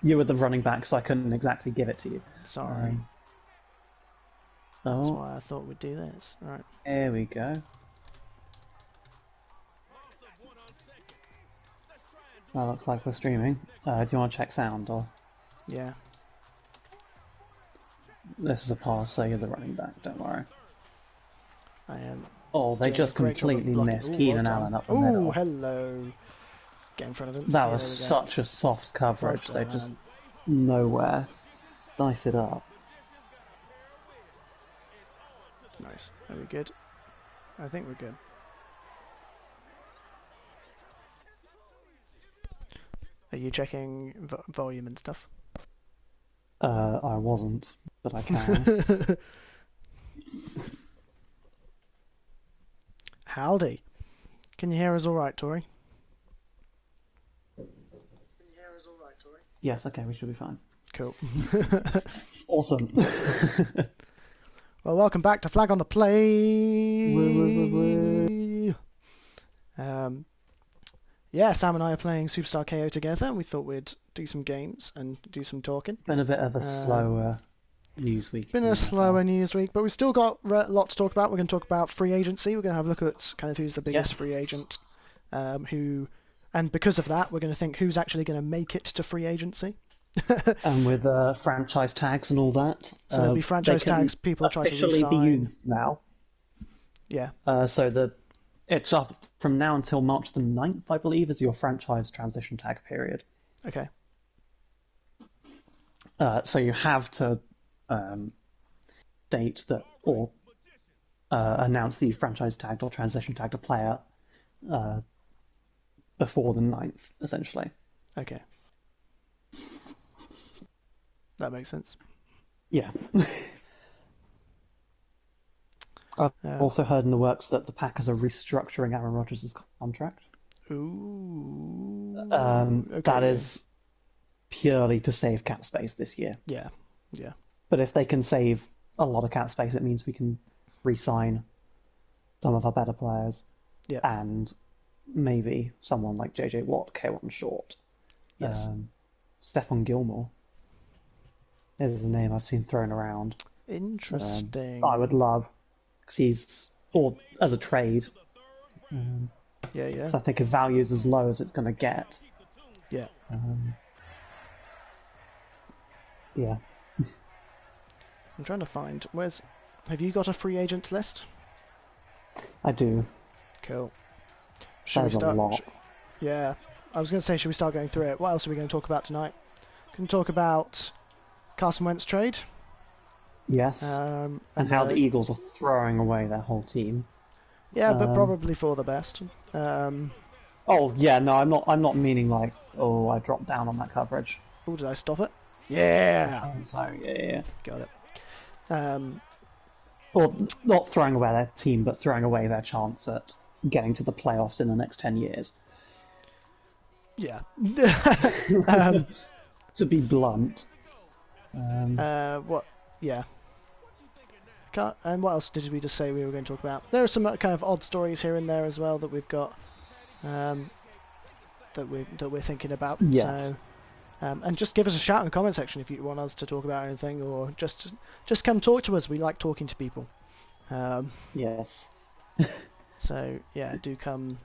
You were the running back, so I couldn't exactly give it to you. Sorry. That's why I thought we'd do this. Right. Here we go. Well, looks like we're streaming. Do you want to check sound, or...? Yeah. This is a pass, so you're the running back, don't worry. I am. Oh, they just completely missed Keenan Allen up the middle. Oh, hello. Get in front of him. That was such a soft coverage. They just nowhere. Dice it up. Nice. Are we good? I think we're good. Are you checking volume and stuff? I wasn't, but I can. Howdy. Can you hear us all right, Tori? Yes, okay, we should be fine. Cool. Awesome. Well, welcome back to Flag on the Play. Yeah, Sam and I are playing Superstar KO together, and we thought we'd do some games and do some talking. Been a bit of a slower news week. Been a slower news week, but we've still got a lot to talk about. We're going to talk about free agency. We're going to have a look at kind of who's the biggest free agent, and because of that, we're going to think who's actually going to make it to free agency. And with franchise tags and all that. So there'll be franchise tags. People try to officially be used now. Yeah. So it's up from now until March the 9th, I believe, is your franchise transition tag period. Okay. So you have to date that or announce that you franchise tagged or transition tagged a player before the 9th, essentially. Okay. That makes sense. Yeah. I've also heard in the works that the Packers are restructuring Aaron Rodgers' contract. Ooh. Okay. That is purely to save cap space this year. Yeah. But if they can save a lot of cap space, it means we can re-sign some of our better players. Yeah. And maybe someone like JJ Watt, K1 short. Yes. Stefan Gilmore is a name I've seen thrown around. Interesting. I would love, because or as a trade. Yeah. Because I think his value is as low as it's going to get. Yeah. Yeah. I'm trying to find have you got a free agent list? I do. Cool. There's a lot. Yeah. I was going to say, should we start going through it? What else are we going to talk about tonight? Can talk about Carson Wentz trade. Yes. And how the Eagles are throwing away their whole team. Yeah, but probably for the best. Oh yeah, no, I'm not meaning like, oh, I dropped down on that coverage. Oh, did I stop it? Yeah. So yeah. Got it. Or not throwing away their team, but throwing away their chance at getting to the playoffs in the next 10 years. Yeah. To be blunt. What? Yeah. And what else did we just say we were going to talk about? There are some kind of odd stories here and there as well that we've got, that we're thinking about. Yes. So, and just give us a shout in the comment section if you want us to talk about anything, or just come talk to us. We like talking to people. Yes. So yeah, do come.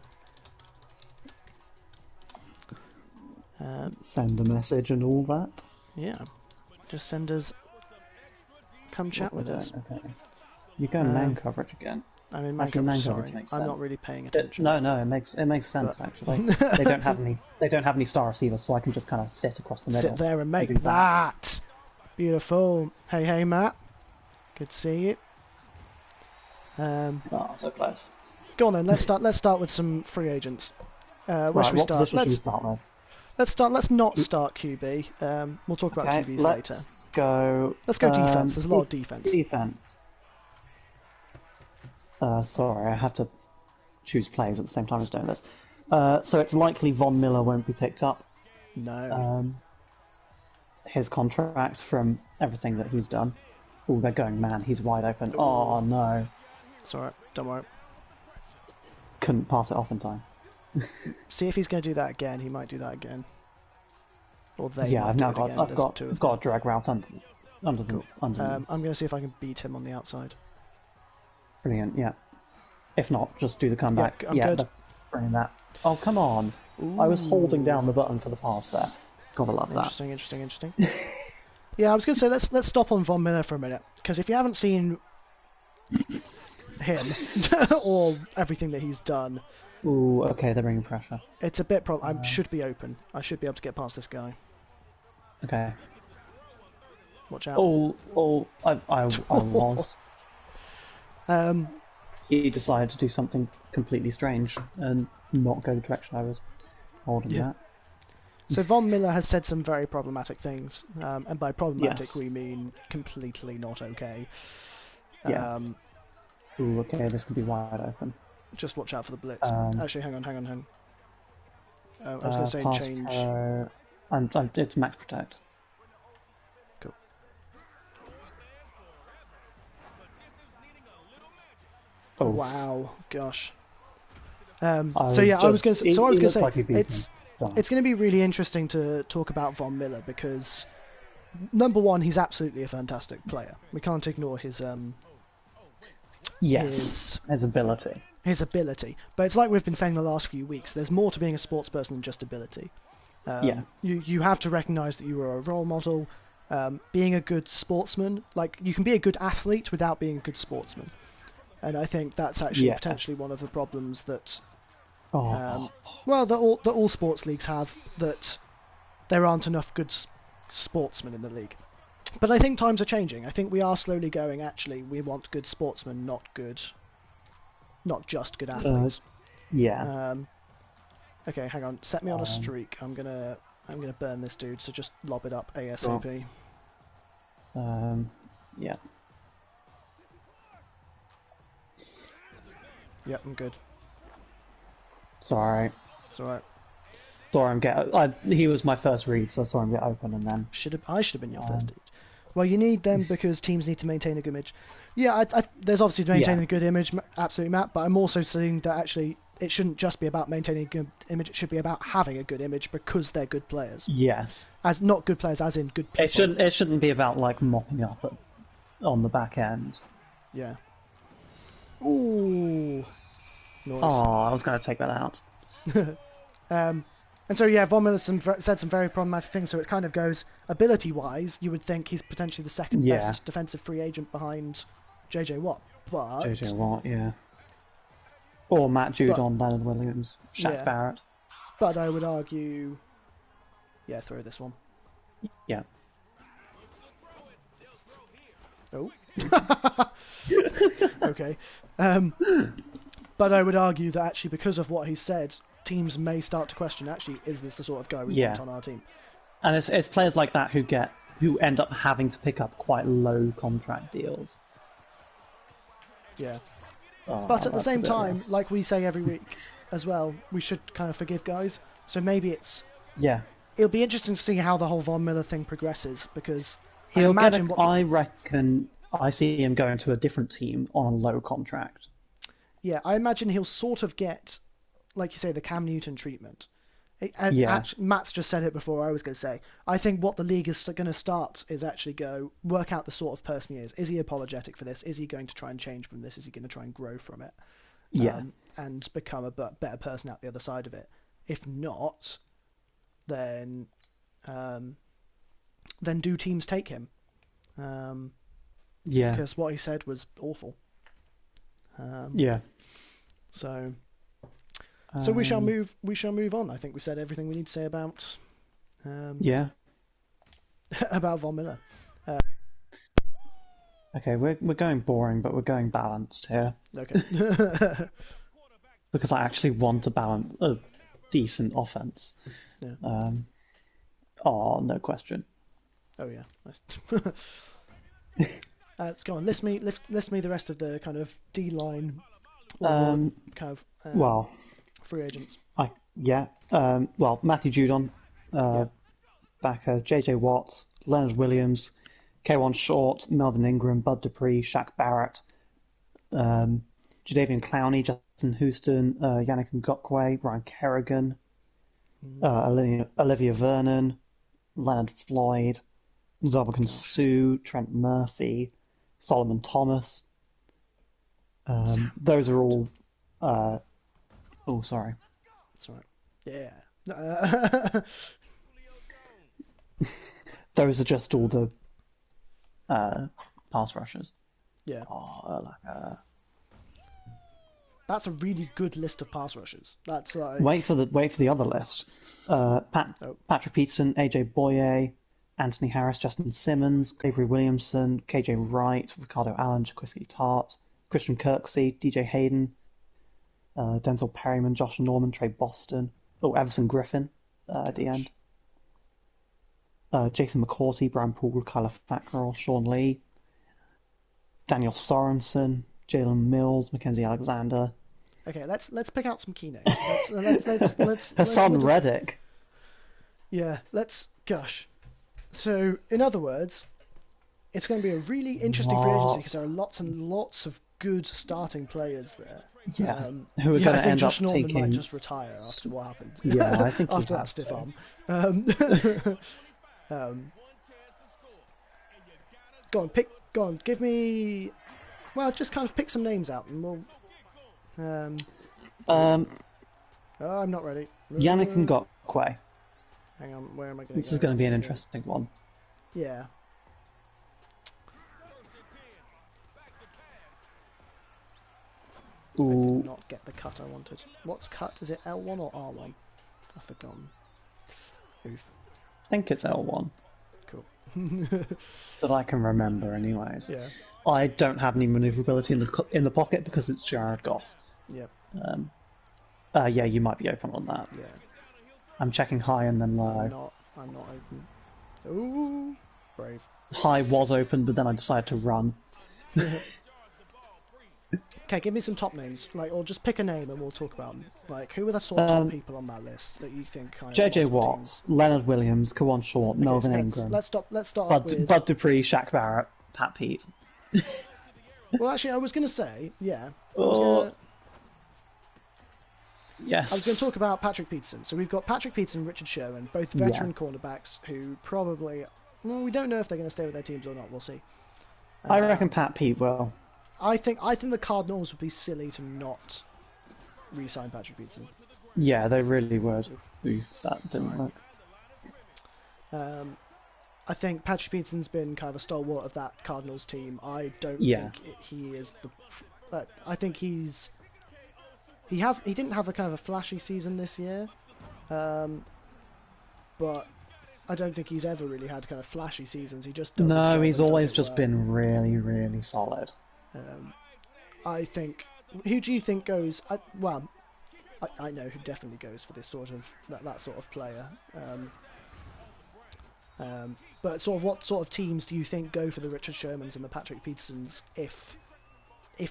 Send a message and all that. Yeah, just send us. Come chat with us. Okay. You're going man coverage again. I'm in man coverage. Sorry, I'm not really paying attention. No, it makes sense actually. They don't have any star receivers, so I can just kind of sit across the middle. Sit there and make that. Beautiful. Hey, Matt. Good to see you. So close. Go on then. Let's start with some free agents. Where should we what start? Position should we start with? Let's not start QB. We'll talk about QBs later. Let's go defense. There's a lot of defense. Defense. Sorry, I have to choose plays at the same time as doing this. So it's likely Von Miller won't be picked up. No. His contract, from everything that he's done. Oh, they're going man. He's wide open. Oh no. It's alright. Don't worry. Couldn't pass it off in time. See if he's going to do that again. He might do that again. Or they Yeah, might I've do now it got again. I've There's got two of them. got a drag route under Cool. I'm I'm going to see if I can beat him on the outside. Brilliant. Yeah. If not, just do the comeback. Yeah, I'm good. Bring that. Oh, come on! Ooh. I was holding down the button for the pass there. Gotta love that. Interesting. Yeah, I was going to say let's stop on Von Miller for a minute, because if you haven't seen him or everything that he's done, Ooh, okay, they're bringing pressure. it's a bit I should be open. I should be able to get past this guy. Okay. Watch out. I was. He decided to do something completely strange and not go the direction I was holding that. So Von Miller has said some very problematic things, and by problematic Yes. we mean completely not okay. Yes. Ooh, okay, this could be wide open. Just watch out for the blitz. Actually, hang on. I was going to say pass change. Pro, it's max protect. Cool. Oh wow, gosh. I was going to say like it's going to be really interesting to talk about Von Miller, because number one, he's absolutely a fantastic player. We can't ignore his his ability. His ability, but it's like we've been saying the llast few weeks. There's more to being a sports person than just ability. You have to recognise that you are a role model. Being a good sportsman, like you can be a good athlete without being a good sportsman, and I think that's actually potentially one of the problems that that all sports leagues have, that there aren't enough good sportsmen in the league. But I think times are changing. I think we are slowly going, actually, we want good sportsmen, not just good athletes. Okay, hang on. Set me on a streak. I'm gonna burn this dude, so just lob it up ASAP. Yeah. Yep, I'm good. Sorry. It's alright. He was my first read, so I saw him get open, and then I should have been your first dude. Well, you need them because teams need to maintain a good image. Yeah, there's obviously maintaining a good image, absolutely, Matt. But I'm also saying that actually it shouldn't just be about maintaining a good image. It should be about having a good image because they're good players. Yes. As not good players, as in good people. It shouldn't be about like mopping up on the back end. Yeah. Ooh. Nice. Oh, I was going to take that out. And so, yeah, Von Miller said some very problematic things, so it kind of goes, ability-wise, you would think he's potentially the second best defensive free agent behind JJ Watt, but... JJ Watt, yeah. Or Matt Judon, Leonard Williams, Shaq Barrett. But I would argue... Yeah, throw this one. Yeah. Oh. Okay. But I would argue that actually, because of what he said, teams may start to question, actually, is this the sort of guy we want on our team? And it's players like that who end up having to pick up quite low contract deals. Yeah. But at the same time, like we say every week as well, we should kind of forgive guys. So maybe it's... Yeah. It'll be interesting to see how the whole Von Miller thing progresses, because I reckon I see him going to a different team on a low contract. Yeah, I imagine he'll sort of get, like you say, the Cam Newton treatment. And Matt's just said it before I was going to say. I think what the league is going to start is actually work out the sort of person he is. Is he apologetic for this? Is he going to try and change from this? Is he going to try and grow from it? And become a better person out the other side of it? If not, then do teams take him? Because what he said was awful. So we shall move. We shall move on. I think we said everything we need to say about. About Von Miller. Okay, we're going boring, but we're going balanced here. Okay. Because I actually want a decent offense. Yeah. No question. Oh yeah. Nice. Let's go on. List me the rest of the kind of D line. Free agents. Matthew Judon, backer, JJ Watt, Leonard Williams, K1 Short, Melvin Ingram, Bud Dupree, Shaq Barrett, Jadeveon Clowney, Justin Houston, Yannick Ngakwe, Ryan Kerrigan, Olivia Vernon, Leonard Floyd, Dominican Sue, Trent Murphy, Solomon Thomas. Those are all. Oh, sorry. That's right. Yeah. Those are just all the pass rushers. Yeah. Oh, That's a really good list of pass rushers. That's like... Wait for the other list. Patrick Peterson, AJ Boye, Anthony Harris, Justin Simmons, Avery Williamson, KJ Wright, Ricardo Allen, Jaquiski Tart, Christian Kirksey, DJ Hayden, Denzel Perryman, Josh Norman, Trey Boston, Everson Griffin at the end. Jason McCourty, Brian Poole, Kyler Fackrell, Sean Lee, Daniel Sorensen, Jalen Mills, Mackenzie Alexander. Okay, let's pick out some key names. Let's Hassan Reddick. Yeah, gosh. So, in other words, it's going to be a really interesting free agency because there are lots and lots of good starting players there. Yeah, who are going to end Josh up Norman taking... might just retire after what happened. Yeah, I think after that stiff arm. Go on, give me... Well, just kind of pick some names out and we'll... I'm not ready. Yannick Ngakwe. Hang on, where am I going to go? This is going to be an interesting one. Yeah. Ooh. I did not get the cut I wanted. What's cut? Is it L1 or R1? I've forgotten. Oof. I think it's L1. Cool. That I can remember anyways. Yeah. I don't have any maneuverability in the pocket because it's Jared Goff. Yep. Yeah, you might be open on that. Yeah. I'm checking high and then low. I'm not open. Ooh, brave. High was open, but then I decided to run. Okay, give me some top names, or just pick a name and we'll talk about them. Who are the sort of top people on that list that you think kind of... JJ Watt, Leonard Williams, Kawan Short, Melvin Ingram. Let's start with... Bud Dupree, Shaq Barrett, Pat Pete. Well, actually, I was going to say, yeah. Yes. I was going to talk about Patrick Peterson. So we've got Patrick Peterson and Richard Sherman, both veteran cornerbacks who probably... Well, we don't know if they're going to stay with their teams or not. We'll see. I reckon Pat Pete will. I think the Cardinals would be silly to not re-sign Patrick Peterson. Yeah, they really would. Oof, that didn't work. I think Patrick Peterson's been kind of a stalwart of that Cardinals team. I don't think he is the... I think he didn't have a kind of a flashy season this year, but I don't think he's ever really had kind of flashy seasons. He just does his job he's and always does it just well. been really, really solid. I think... Who do you think goes... I know who definitely goes for this sort of... that sort of player. But what sort of teams do you think go for the Richard Shermans and the Patrick Petersons if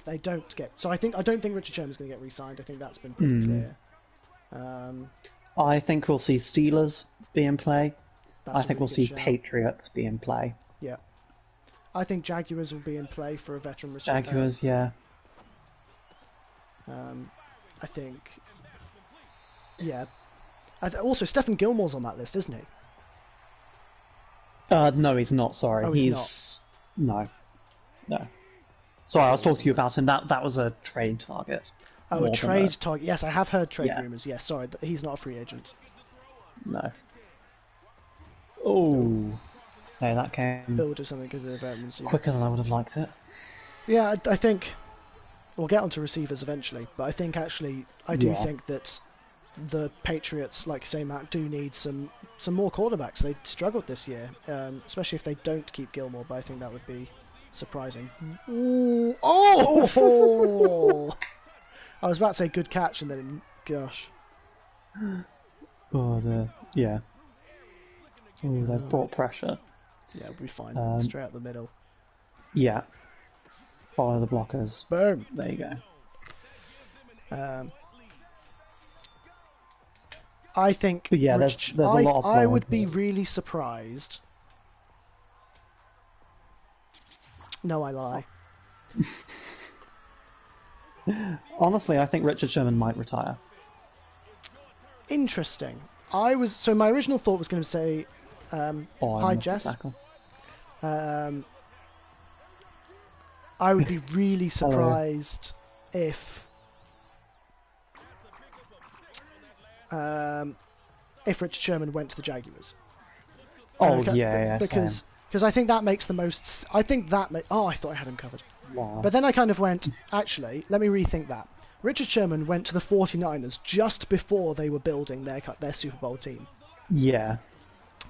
they don't get... So I don't think Richard Sherman's going to get re-signed. I think that's been pretty clear. I think we'll see Steelers be in play. I think we'll see shout. Patriots be in play. Yeah. I think Jaguars will be in play for a veteran receiver. Jaguars, yeah. I think... Yeah. Also, Stefan Gilmore's on that list, isn't he? No, he's not, sorry. Oh, he's not. No. Sorry, I was talking to you about him. That was a trade target. Oh, a trade target. Yes, I have heard trade Yeah. rumours. Yes, sorry, he's not a free agent. No. Oh. Hey, that came Bill will do something good with the veterans. quicker than I would have liked it. Yeah, I think we'll get onto receivers eventually, but I think actually I do think that the Patriots, like you say, Matt, do need some more quarterbacks. They struggled this year, especially if they don't keep Gilmore, but I think that would be surprising. Ooh. Oh! I was about to say good catch, and then, gosh. Oh, yeah. Oh, they've brought pressure. Yeah, we'll be fine. Straight up the middle. Yeah. Follow the blockers. Boom. There you go. I think... But yeah, there's a lot of I would players be there. really surprised. No, I lie. Honestly, I think Richard Sherman might retire. Interesting. So my original thought was going to say Hi, Jess. I would be really surprised if Richard Sherman went to the Jaguars. Because I think that makes the most. I think that. I thought I had him covered. Wow. But then I kind of went. Actually, let me rethink that. Richard Sherman went to the 49ers just before they were building their Super Bowl team. Yeah.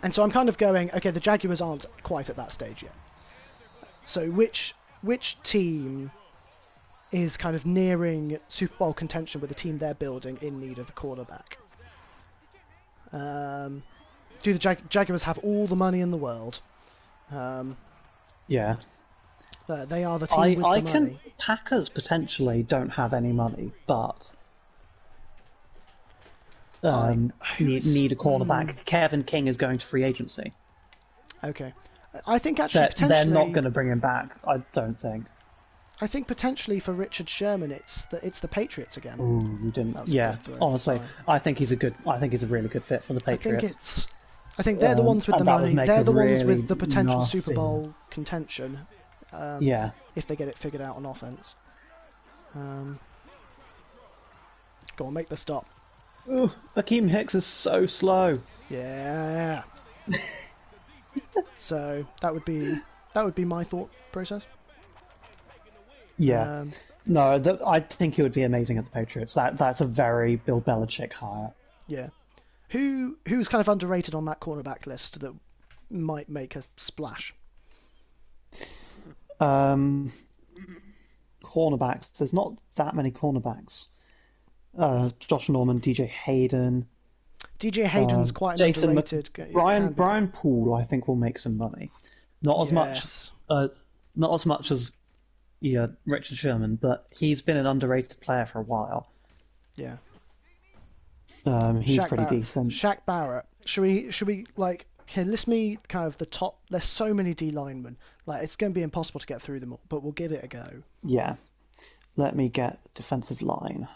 And so I'm kind of going, okay, the Jaguars aren't quite at that stage yet. So which team is kind of nearing Super Bowl contention with the team they're building in need of a quarterback? Do the Jaguars have all the money in the world? Yeah. They are the team with the money. Packers potentially don't have any money, but need a cornerback. Kevin King is going to free agency. Okay. I think actually they're not going to bring him back. I don't think. I think potentially for Richard Sherman, it's the Patriots again. Ooh, you didn't. Yeah, honestly, I think he's a really good fit for the Patriots. I think they're the ones with the money. They're the ones with the potential Super Bowl contention. If they get it figured out on offense. Go on, make the stop. Ooh, Akeem Hicks is so slow. Yeah. So that would be my thought process. Yeah. No, I think he would be amazing at the Patriots. That's a very Bill Belichick hire. Yeah. Who's kind of underrated on that cornerback list that might make a splash? Cornerbacks. There's not that many cornerbacks. Josh Norman, DJ Hayden. DJ Hayden's quite an underrated. Brian Poole, I think, will make some money. Not as much as Richard Sherman, but he's been an underrated player for a while. Yeah. He's pretty decent. Shaq Barrett. Should we list me kind of the top? There's so many D linemen. It's going to be impossible to get through them all, but we'll give it a go. Yeah. Let me get defensive line.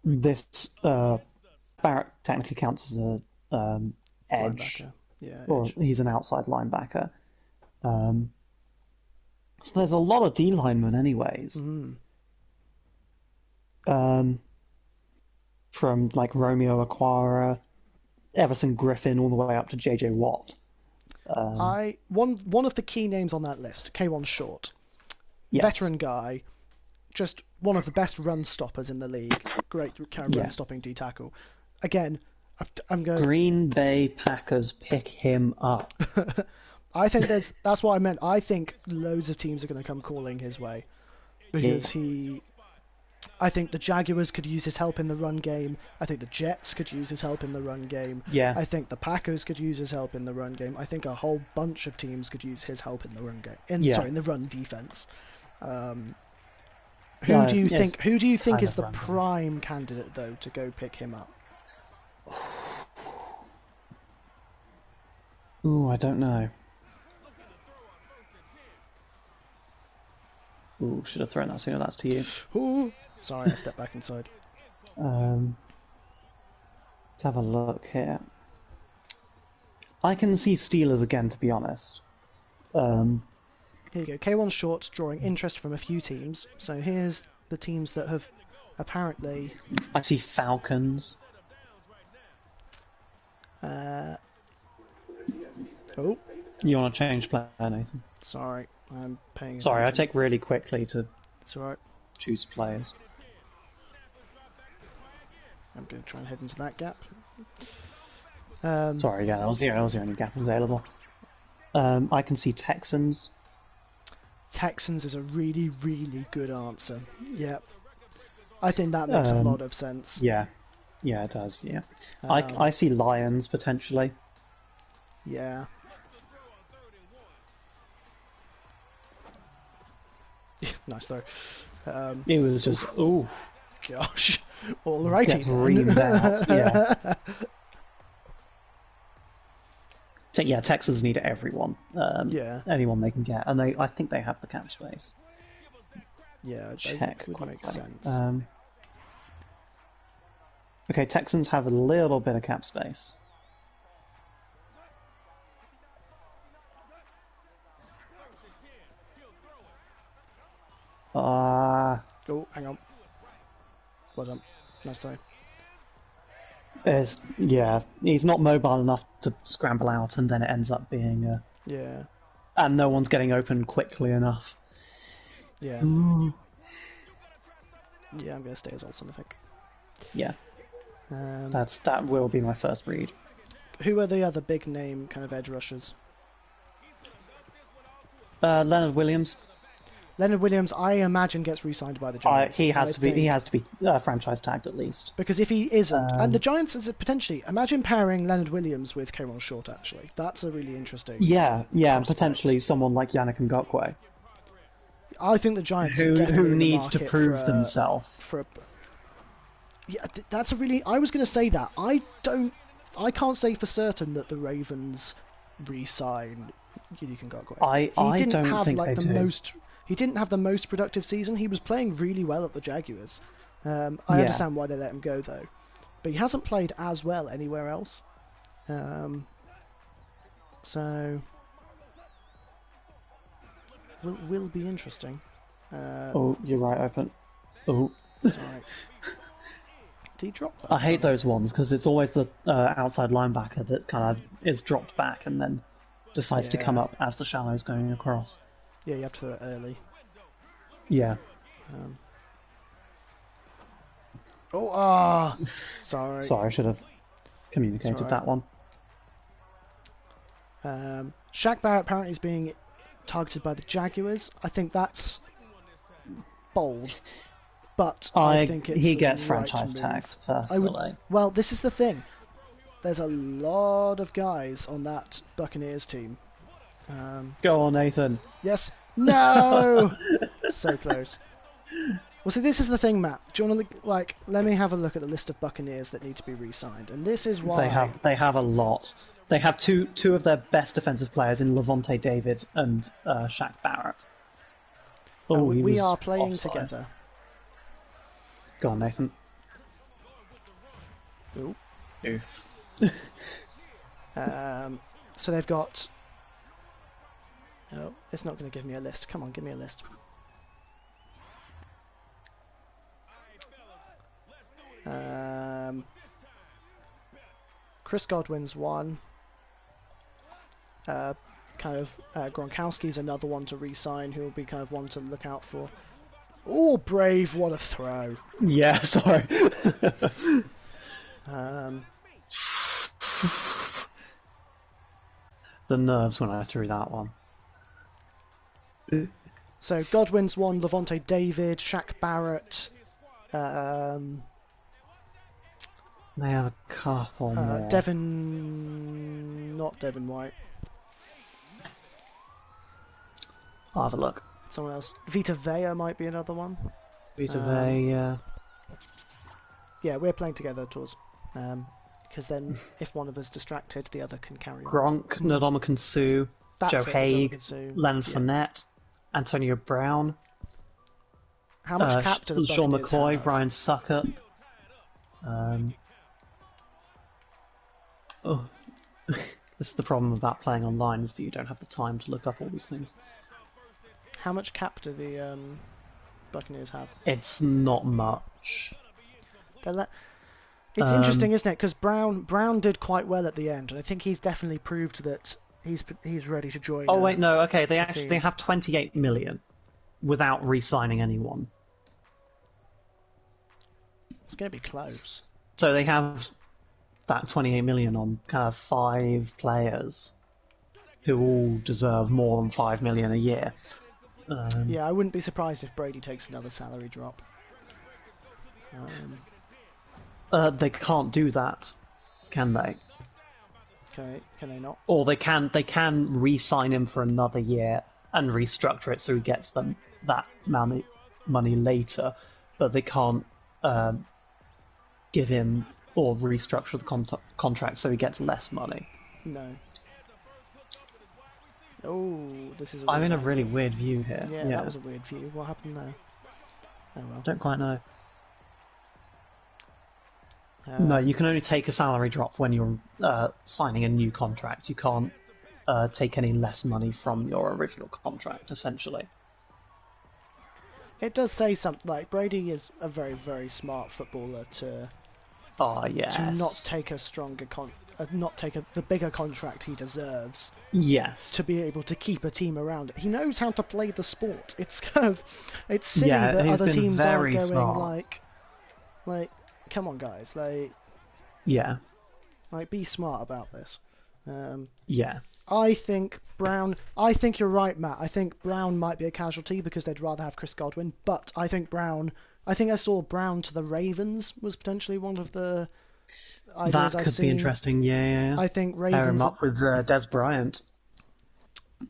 This Barrett technically counts as a edge, or he's an outside linebacker. So there's a lot of D linemen, anyways. From Romeo Okwara, Everson Griffin, all the way up to JJ Watt. One of the key names on that list, K1 Short, veteran guy, just one of the best run stoppers in the league. Great run stopping D tackle. Again, I'm going. Green Bay Packers pick him up. I think that's what I meant. I think loads of teams are going to come calling his way because I think the Jaguars could use his help in the run game. I think the Jets could use his help in the run game. Yeah. I think the Packers could use his help in the run game. I think a whole bunch of teams could use his help in the run game. In the run defense. Who do you think is the prime candidate though to go pick him up? Ooh, I don't know. Ooh, should have thrown that sooner. That's to you. Ooh. Sorry, I stepped back inside. Let's have a look here. I can see Steelers again, to be honest. Here you go. K1 Short's drawing interest from a few teams. So here's the teams that have apparently... I see Falcons. Oh. You want to change player, Nathan? Sorry, I'm paying attention. Sorry, I take really quickly to it's all right. Choose players. I'm going to try and head into that gap. Sorry, yeah, that was the only gap available. I can see Texans. Texans is a really, really good answer. Yep. I think that makes a lot of sense. Yeah. Yeah, it does, yeah. I see Lions, potentially. Yeah. Nice throw. It was just, ooh. Gosh. All righty. Gets reamed out, yeah. Yeah, Texans need everyone. Anyone they can get. And I think they have the cap space. Yeah, check. Would make sense. Okay, Texans have a little bit of cap space. Oh, hang on. Well done. Nice throw. He's not mobile enough to scramble out, and then it ends up being Yeah. And no one's getting open quickly enough. Yeah. Yeah, I'm going to stay as Olsen, I think. Yeah. That will be my first read. Who are the other big name kind of edge rushers? Leonard Williams. Leonard Williams, I imagine, gets re-signed by the Giants. He has to be franchise tagged at least. Because if he isn't, and the Giants is potentially, imagine pairing Leonard Williams with K'Ron Short. Actually, that's a really interesting. Yeah, and potentially someone like Yannick Ngakoue. I think the Giants who needs to prove themselves. That's a really. I was going to say that. I can't say for certain that the Ravens re-sign Yannick Ngakoue. I don't think they do. He didn't have the most productive season. He was playing really well at the Jaguars. I understand why they let him go, though. But he hasn't played as well anywhere else. So... Will be interesting. You're right, open. Oh. Sorry. Did he drop that? I hate those ones, because it's always the outside linebacker that kind of is dropped back and then decides to come up as the shallow's going across. Yeah, you have to throw it early. Yeah. Sorry. Sorry, I should have communicated that one. Shaq Barrett apparently is being targeted by the Jaguars. I think that's bold, but I think it's he gets right franchise tagged personally. Well, this is the thing. There's a lot of guys on that Buccaneers team. Go on, Nathan. Yes. No! So close. Well, see, this is the thing, Matt. Do you want to let me have a look at the list of Buccaneers that need to be re-signed, and this is why they have a lot. They have two of their best defensive players in Levante David and Shaq Barrett. We are playing offside. together. Go on, Nathan. Oof. So they've got. Oh, it's not going to give me a list. Come on, give me a list. Chris Godwin's one. Gronkowski's another one to re-sign, who will be kind of one to look out for. Oh, Brave, what a throw. Yeah, sorry. The nerves when I threw that one. So Godwin's one, Levante David, Shaq Barrett. They have a couple more. Not Devin White. I'll have a look. Someone else. Vita Vea might be another one. Vita Vea, yeah. Yeah, we're playing together, Tors. Because then, if one of us distracted, the other can carry on. Gronk, Ndamukong Suh, Joe Haig, Leonard Fournette, Antonio Brown. How much cap do the Sean Buccaneers McCoy, have? Brian Suckett. This is the problem about playing online, is that you don't have the time to look up all these things. How much cap do the Buccaneers have? It's not much. It's interesting, isn't it? Because Brown did quite well at the end, and I think he's definitely proved that he's ready to join. Oh wait, no, okay, they have 28 million without re-signing anyone. It's going to be close. So they have that 28 million on kind of 5 players who all deserve more than 5 million a year. Yeah, I wouldn't be surprised if Brady takes another salary drop. They can't do that, can they? Okay, can they not? Or they can re-sign him for another year and restructure it so he gets them that money later, but they can't give him or restructure the contract so he gets less money. No. Oh, this is. I'm in a really weird view here. Yeah, that was a weird view. What happened there? Oh well. Don't quite know. No, you can only take a salary drop when you're signing a new contract. You can't take any less money from your original contract, essentially. It does say something like Brady is a very, very smart footballer to not take a stronger not take the bigger contract he deserves. Yes. To be able to keep a team around it. He knows how to play the sport. It's kind of it's silly that other teams aren't going smart. like come on guys, like be smart about this. I think you're right, Matt. I think Brown might be a casualty because they'd rather have Chris Godwin, but I think I saw Brown to the Ravens was potentially one of the ideas that could be interesting. Yeah. I think Ravens pair him up with Des Bryant.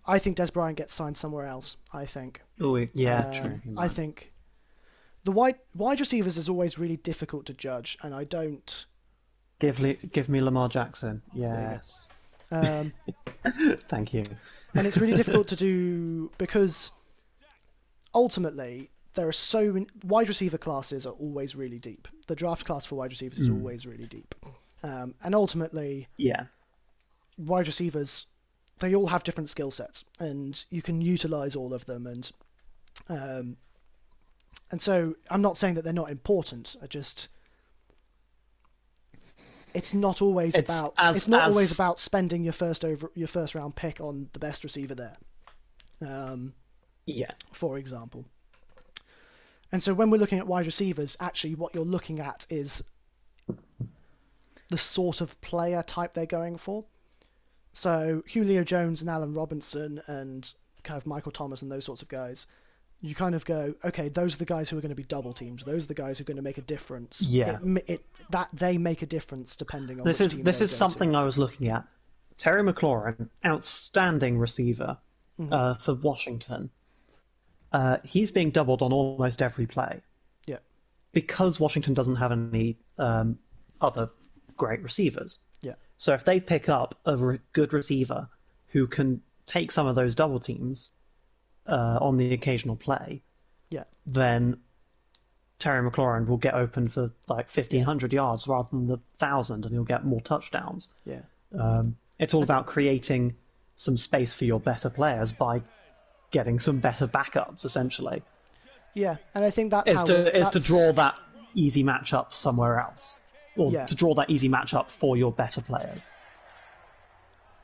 I think Des Bryant gets signed somewhere else. I think. Oh yeah, true. I think the wide receivers is always really difficult to judge, and I don't. Give me Lamar Jackson. Yes. Thank you. And it's really difficult to do because ultimately there are so many wide receiver classes are always really deep. The draft class for wide receivers is always really deep, and ultimately, wide receivers they all have different skill sets, and you can utilize all of them. And so I'm not saying that they're not important. It's not always about spending your first round pick on the best receiver there. For example. And so when we're looking at wide receivers, actually what you're looking at is the sort of player type they're going for. So Julio Jones and Allen Robinson and kind of Michael Thomas and those sorts of guys, you kind of go, okay, those are the guys who are going to be double teams. Those are the guys who are going to make a difference. Yeah. That they make a difference depending on this is something I was looking at. Terry McLaurin, outstanding receiver for Washington. He's being doubled on almost every play. Yeah. Because Washington doesn't have any other great receivers. Yeah. So if they pick up a good receiver who can take some of those double teams on the occasional play, then Terry McLaurin will get open for like 1,500 yards rather than the 1,000, and he'll get more touchdowns. Yeah. It's all about creating some space for your better players by getting some better backups, essentially. Yeah, and I think that's to draw that easy matchup somewhere else, or to draw that easy matchup for your better players.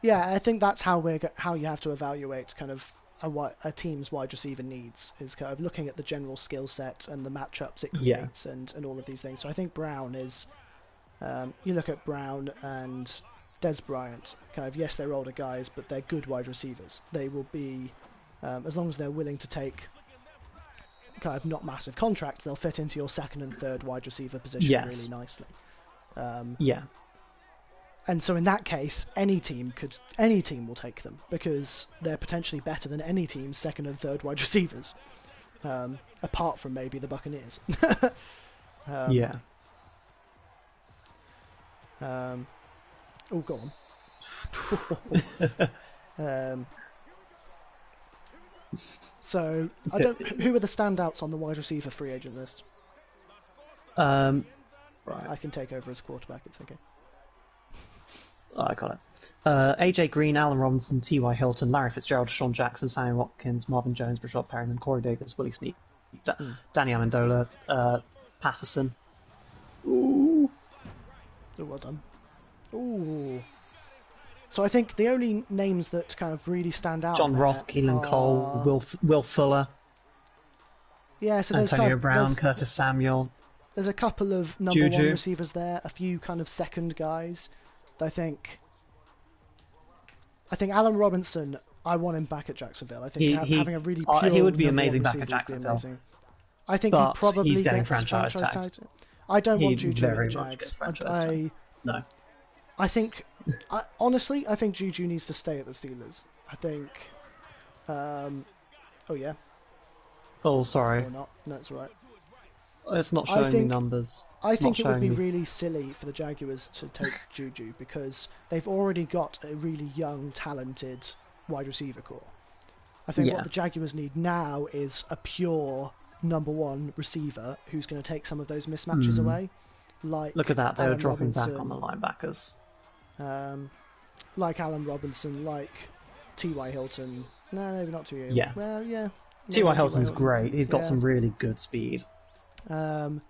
Yeah, I think that's how you have to evaluate kind of a team's wide receiver needs, is kind of looking at the general skill set and the matchups it creates and all of these things. So I think Brown is, you look at Brown and Des Bryant, kind of, yes, they're older guys, but they're good wide receivers. They will be, as long as they're willing to take kind of not massive contracts, they'll fit into your second and third wide receiver position really nicely. And so in that case, any team will take them because they're potentially better than any team's second and third wide receivers, apart from maybe the Buccaneers. Go on. So who are the standouts on the wide receiver free agent list? Right, I can take over as quarterback. It's okay. I got it. AJ Green, Allen Robinson, T.Y. Hilton, Larry Fitzgerald, Deshaun Jackson, Sammy Watkins, Marvin Jones, Brashad Perryman, Corey Davis, Willie Snead, Danny Amendola, Patterson. Ooh. Oh, well done. Ooh. So I think the only names that kind of really stand out. John Roth, Keelan Cole, Will Fuller. Yeah, so there's Antonio Brown, Curtis Samuel. There's a couple of number one receivers there, a few kind of second guys. I think Allen Robinson, I want him back at Jacksonville. I think having a really pure he would be amazing back at Jacksonville. I think he probably he's getting gets franchise tagged. I don't want Juju at the Jags. No. Honestly, I think Juju needs to stay at the Steelers. I think. Oh yeah. Oh, sorry. Or not? No, it's all right. It's not showing me numbers. I think it would be really silly for the Jaguars to take Juju because they've already got a really young, talented wide receiver core. I think what the Jaguars need now is a pure number one receiver who's going to take some of those mismatches away. Look at that, they're dropping back on the linebackers. Like Allen Robinson, like T.Y. Hilton. No, maybe not T.Y. Yeah. Well, yeah. T.Y. Hilton's great. He's got some really good speed. Who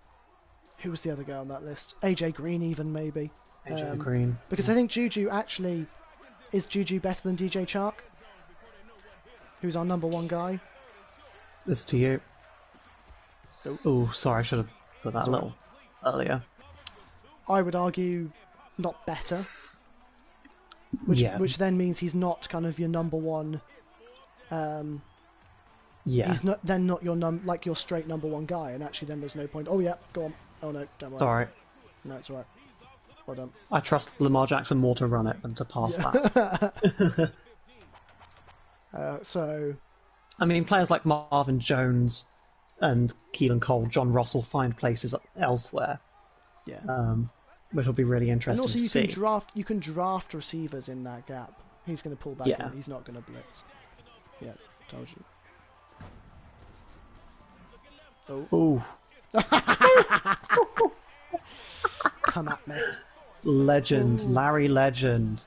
was the other guy on that list? AJ Green, even maybe. AJ Green. Because I think Juju actually is Juju better than DJ Chark, who's our number one guy. This to you. Oh, sorry, I should have put that a little earlier. I would argue not better, which then means he's not kind of your number one. He's not your like your straight number one guy, and actually then there's no point. Oh yeah, go on. Oh no, don't worry. It's alright. No, it's alright. Well done. I trust Lamar Jackson more to run it than to pass that. So, I mean, players like Marvin Jones and Keelan Cole, John Russell find places elsewhere. Yeah. Which will be really interesting. And also, to you can draft receivers in that gap. He's going to pull back in. He's not going to blitz. Yeah, told you. Oh. Come at me. Legend. Ooh. Larry Legend.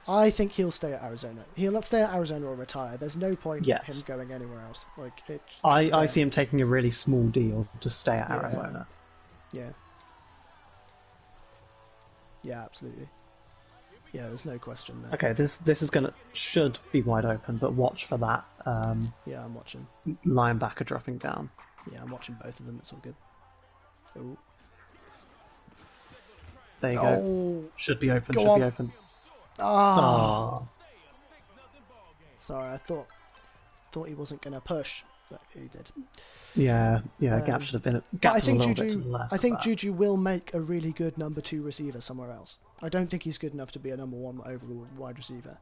I think he'll stay at Arizona. He'll stay at Arizona or retire. There's no point in him going anywhere else. I see him taking a really small deal to stay at Arizona. Yeah. Yeah, absolutely. Yeah, there's no question there. Okay, this should be wide open, but watch for that. Yeah, I'm watching. Linebacker dropping down. Yeah, I'm watching both of them. It's all good. Oh. There you go. Should be open. Be open. Oh. Sorry, I thought he wasn't going to push, but he did. Yeah. Gap should have been. Gap was a little bit to the left. I think Juju will make a really good number 2 receiver somewhere else. I don't think he's good enough to be a number 1 overall wide receiver.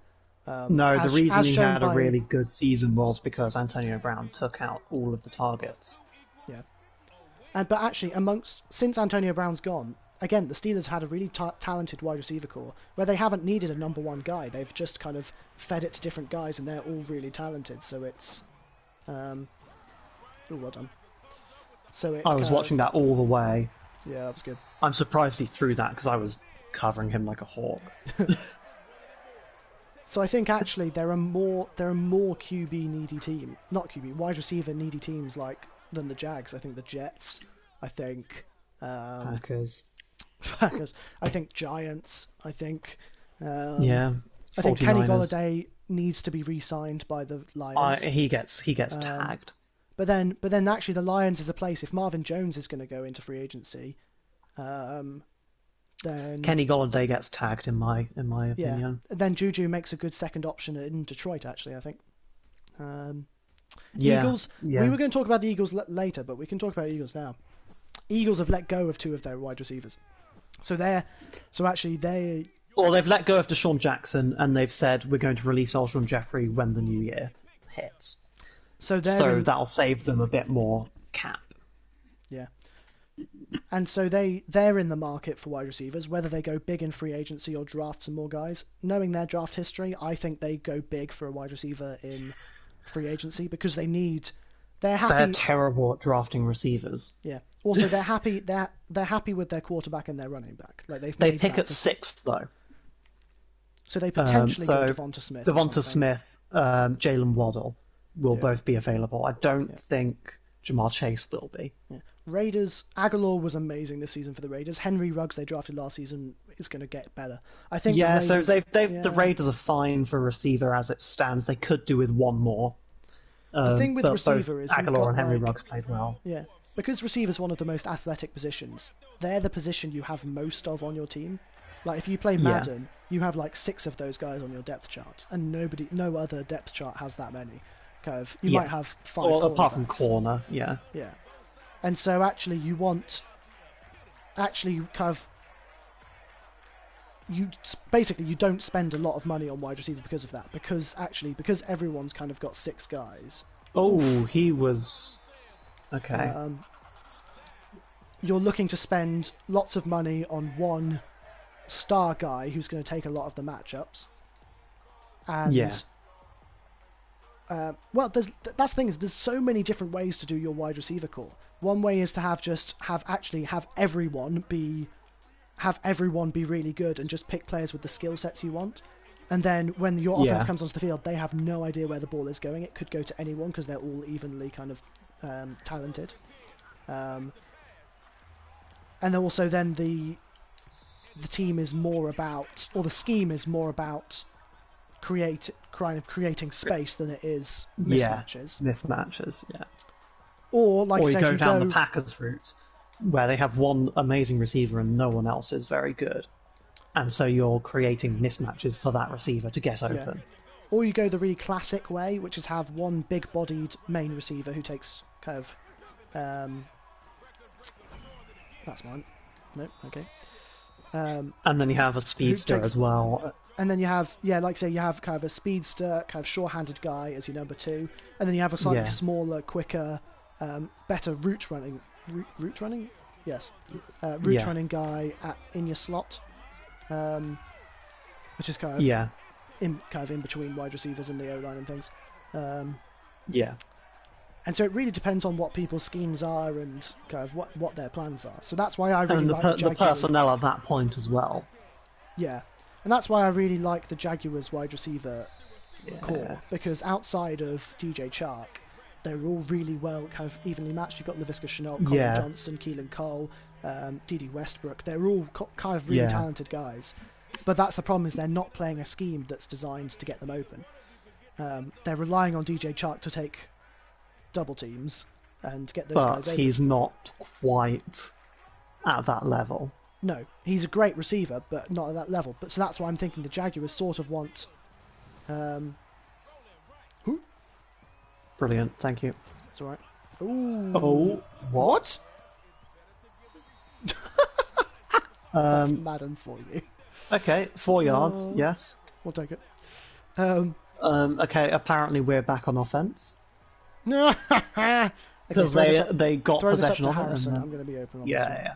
No, the reason he had a really good season was because Antonio Brown took out all of the targets. Yeah. But actually, since Antonio Brown's gone, again, the Steelers had a really talented wide receiver core where they haven't needed a number 1 guy. They've just kind of fed it to different guys, and they're all really talented. So it's, well done. So I was watching that all the way. Yeah, that was good. I'm surprised he threw that because I was covering him like a hawk. So I think actually there are more QB needy teams, not QB, wide receiver needy teams than the Jags. I think the Jets. I think Packers. I think Giants. I think I 49ers. think Kenny Golladay needs to be re-signed by the Lions. He gets tagged. But then actually the Lions is a place. If Marvin Jones is going to go into free agency, then Kenny Golladay gets tagged in my opinion. Yeah. Then Juju makes a good second option in Detroit. Actually, I think. Eagles. Yeah. We were going to talk about the Eagles later, but we can talk about Eagles now. Eagles have let go of 2 of their wide receivers, Well, they've let go of Deshaun Jackson, and they've said we're going to release Alshon Jeffrey when the new year hits. So that'll save them a bit more cap. Yeah. And so they're in the market for wide receivers, whether they go big in free agency or draft some more guys. Knowing their draft history, I think they go big for a wide receiver in free agency because they're happy. They're terrible at drafting receivers. Yeah. Also, they're happy. They're happy with their quarterback and their running back. They pick at 6th though. So they potentially go Devonta Smith. Devonta Smith, Jalen Waddle will both be available. I don't think Jamar Chase will be. Yeah. Raiders, Aguilar was amazing this season for the Raiders. Henry Ruggs they drafted last season is going to get better. I think. Yeah, so the Raiders are fine for receiver as it stands. They could do with one more. The thing with receiver is Aguilar and Henry Ruggs played well. Yeah, because receiver is one of the most athletic positions. They're the position you have most of on your team. Like if you play Madden, you have 6 of those guys on your depth chart, and no other depth chart has that many. You might have 5. Well, apart from corner, yeah. Yeah. And so actually you don't spend a lot of money on wide receiver because of that. Because everyone's kind of got 6 guys. Oh, he was okay. You're looking to spend lots of money on one star guy who's going to take a lot of the matchups. And well, that's the thing is there's so many different ways to do your wide receiver core. One way is to have everyone be really good and just pick players with the skill sets you want. And then when your offense comes onto the field, they have no idea where the ball is going. It could go to anyone because they're all evenly kind of talented. And also then the team is more about, or the scheme is more about creating space than it is mismatches. Yeah, mismatches, yeah. Or like or you go down the Packers route, where they have one amazing receiver and no one else is very good. And so you're creating mismatches for that receiver to get open. Yeah. Or you go the really classic way, which is have one big-bodied main receiver who takes kind of... that's mine. Nope, okay. And then you have a speedster as well. And then you have, like say, you have kind of a speedster, kind of sure-handed guy as your number 2. And then you have a slightly smaller, quicker, better route running... Route running? Yes. Route running guy in your slot. Which is kind of in between wide receivers and the O-line and things. And so it really depends on what people's schemes are and kind of what their plans are. So that's why I really like the Jaguars. The personnel at that point as well. Yeah, and that's why I really like the Jaguars wide receiver core, because outside of DJ Chark, they're all really well kind of evenly matched. You've got LaVisca Chenault, Colin Johnson, Keelan Cole, D.D. Westbrook. They're all kind of really talented guys. But that's the problem, is they're not playing a scheme that's designed to get them open. They're relying on DJ Chark to take double teams and get those guys open. But he's not quite at that level. No, he's a great receiver, but not at that level. But so that's why I'm thinking the Jaguars sort of want... Brilliant, thank you. That's all right. Ooh. Oh, what? That's Madden for you. Okay, 4 yards, yes. We'll take it. Okay, apparently we're back on offense. Because they got possession of of Harrison. it. I'm going to be open on this one, yeah.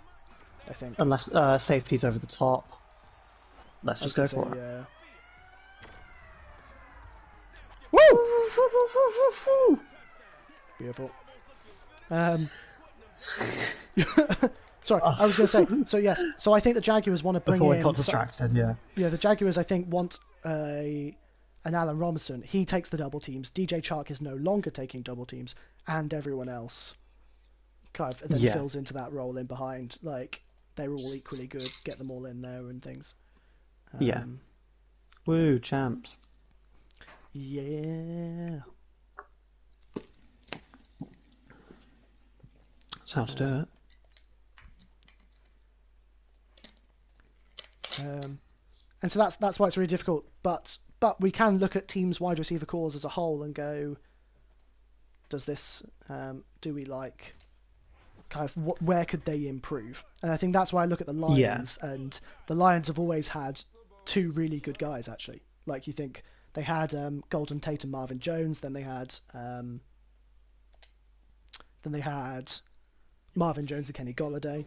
I think. Unless safety's over the top. Let's just go for it. Yeah. Woo! Beautiful. Sorry, I was going to say. So yes, so I think the Jaguars want to bring Before in. we got distracted, Yeah, the Jaguars I think want an Allen Robinson. He takes the double teams. DJ Chark is no longer taking double teams, and everyone else kind of then fills into that role in behind. Like they're all equally good. Get them all in there and things. Woo, champs. Yeah. That's how to do it. And so that's why it's really difficult. But we can look at teams' wide receiver cores as a whole and go, does this do we like kind of where could they improve? And I think that's why I look at the Lions, and the Lions have always had 2 really good guys actually. Like you think they had Golden Tate and Marvin Jones, then they had Marvin Jones and Kenny Golladay.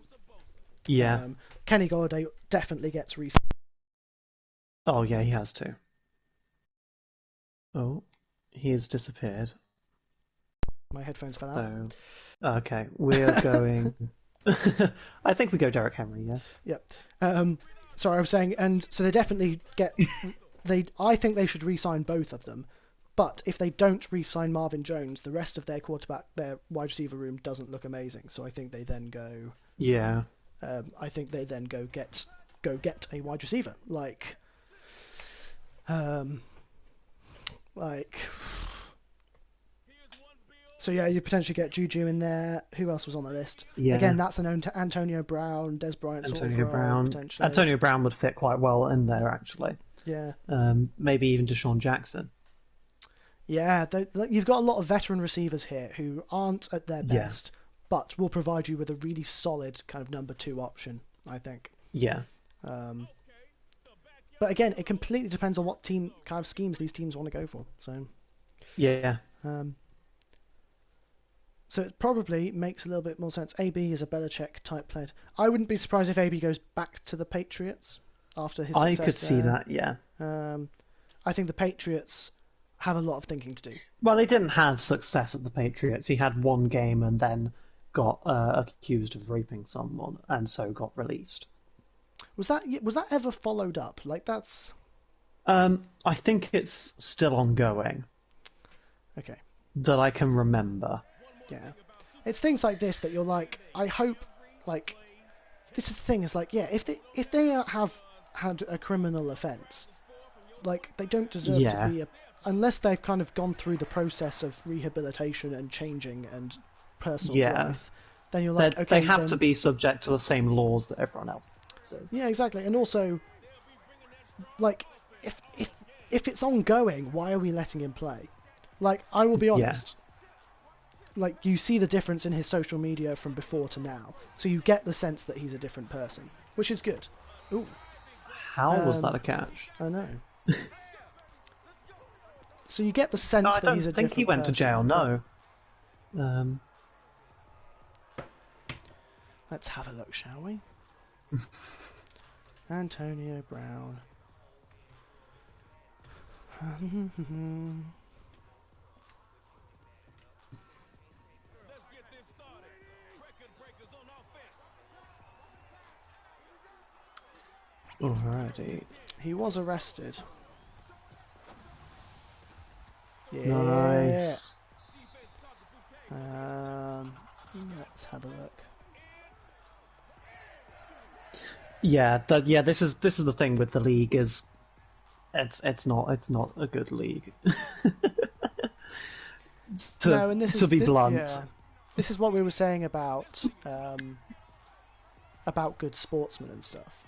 Yeah. Kenny Golladay definitely gets Oh yeah, he has to. Oh, he has disappeared. My headphones fell out. So, okay, we're going. I think we go Derrick Henry. Yeah. Yeah. Sorry, I was saying, and so they definitely get. I think they should re-sign both of them, but if they don't re-sign Marvin Jones, the rest of their wide receiver room doesn't look amazing. So I think they then go. Yeah. I think they then go get a wide receiver like. So yeah, you potentially get Juju in there. Who else was on the list? Yeah. Again, that's an Antonio Brown, Des Bryant sort of role, potentially. Antonio Brown would fit quite well in there, actually. Yeah. Maybe even Deshaun Jackson. Yeah, you've got a lot of veteran receivers here who aren't at their best, but will provide you with a really solid kind of number 2 option, I think. Yeah. But again, it completely depends on what team kind of schemes these teams want to go for. So. Yeah. So it probably makes a little bit more sense. AB is a Belichick type player. I wouldn't be surprised if AB goes back to the Patriots after his success I could see that, yeah. I think the Patriots have a lot of thinking to do. Well, he didn't have success at the Patriots. He had 1 game and then got accused of raping someone and so got released. Was that ever followed up? Like that's... I think it's still ongoing. Okay. That I can remember. Yeah. It's things like this that you're like, I hope, like, this is the thing, is like, yeah, if they have had a criminal offence, like, they don't deserve to be unless they've kind of gone through the process of rehabilitation and changing and personal growth, then you're like, okay, they have to be subject to the same laws that everyone else is. Yeah, exactly. And also, like, if it's ongoing, why are we letting him play? Like, I will be honest. Like, you see the difference in his social media from before to now, so you get the sense that he's a different person, which is good. Ooh. How was that a catch? I know. So you get the sense that he's a different person. I don't think he went to jail, no. Let's have a look, shall we? Antonio Brown. Alrighty. He was arrested. Yeah. Nice. Let's have a look. Yeah, this is the thing with the league is it's not a good league. to be blunt. Yeah. This is what we were saying about good sportsmen and stuff.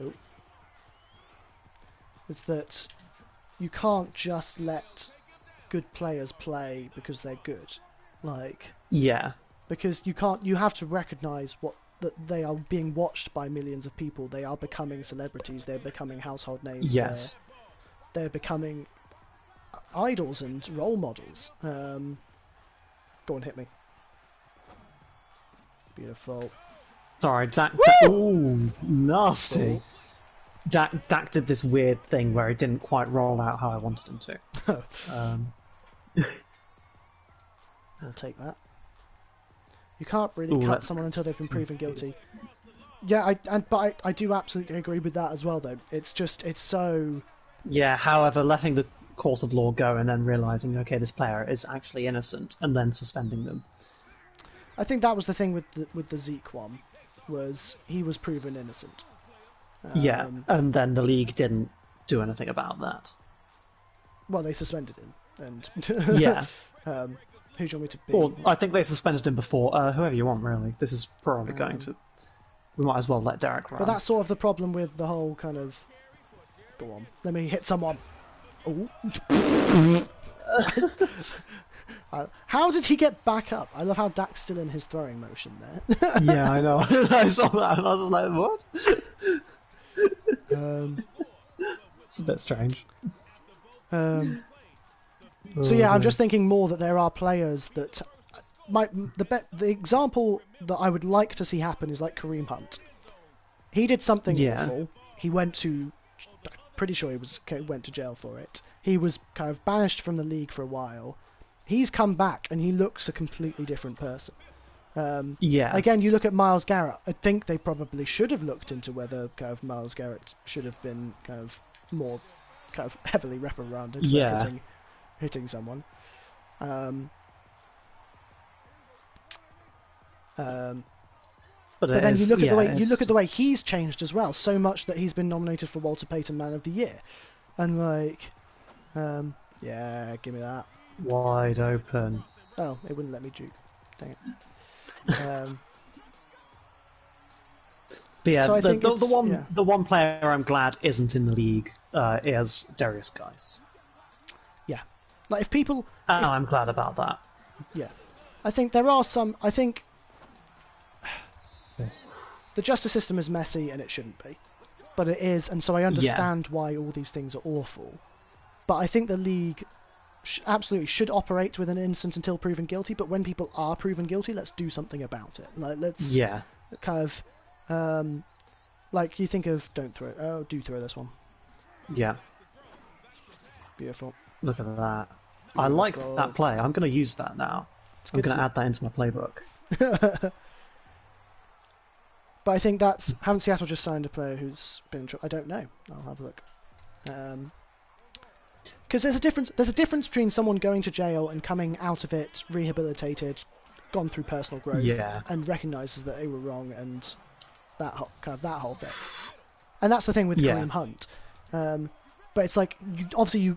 Oh. Is that you can't just let good players play because they're good. Like, yeah. Because you have to recognise that they are being watched by millions of people. They are becoming celebrities. They're becoming household names. Yes. They're becoming idols and role models. Go on, hit me. Beautiful. Sorry, Dak. Ooh, nasty. Dak did this weird thing where he didn't quite roll out how I wanted him to. I'll take that. You can't really cut someone until they've been proven guilty. Yeah, but I do absolutely agree with that as well, though. It's so... Yeah, however, letting the course of law go and then realising, okay, this player is actually innocent, and then suspending them. I think that was the thing with the Zeke one, was he was proven innocent. Yeah, and then the league didn't do anything about that. Well, they suspended him, and yeah. Who do you want me to be? Well, I think they suspended him before. Whoever you want, really. This is probably going to... We might as well let Derek run. But that's sort of the problem with the whole kind of... Go on, let me hit someone. Oh. How did he get back up? I love how Dak's still in his throwing motion there. Yeah, I know. I saw that and I was like, what? It's a bit strange. So yeah, I'm just thinking more that there are players that the example that I would like to see happen is like Kareem Hunt. He did something awful. He went to, pretty sure he went to jail for it. He was kind of banished from the league for a while. He's come back and he looks a completely different person. Again, you look at Myles Garrett. I think they probably should have looked into whether kind of Myles Garrett should have been kind of more kind of heavily reprimanded for hitting someone. But then you look at the way he's changed as well, so much that he's been nominated for Walter Payton Man of the Year, and like, yeah, give me that. Wide open. Oh, it wouldn't let me juke. Dang it. But yeah, so the one player I'm glad isn't in the league is Darius Geis. Yeah, like if people. I'm glad about that. Yeah, I think there are some. I think the justice system is messy and it shouldn't be, but it is, and so I understand why all these things are awful. But I think the league absolutely should operate with an innocent until proven guilty. But when people are proven guilty, let's do something about it. Like let's kind of like you think of do throw this one. Yeah. Beautiful. Look at that. Beautiful. I like that play. I'm going to use that now. I'm going to add that into my playbook. But I think haven't Seattle just signed a player who's been in trouble? I don't know. I'll have a look. Because there's a difference. There's a difference between someone going to jail and coming out of it rehabilitated, gone through personal growth, and recognises that they were wrong, and that whole bit. And that's the thing with Kareem Hunt. But it's like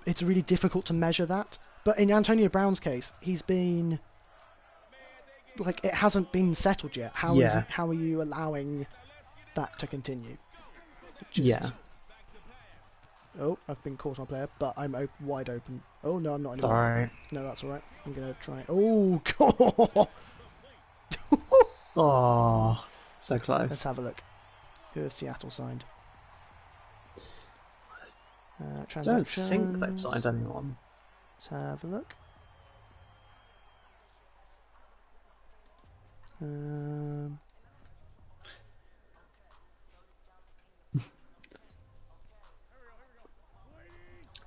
it's really difficult to measure that. But in Antonio Brown's case, he's been like it hasn't been settled yet. How are you allowing that to continue? Oh, I've been caught on player, but I'm wide open. Oh no, I'm not anymore. Sorry. No, that's all right. I'm gonna try. Oh god! Oh, so close. Let's have a look. Who have Seattle signed? I don't think they've signed anyone. Let's have a look.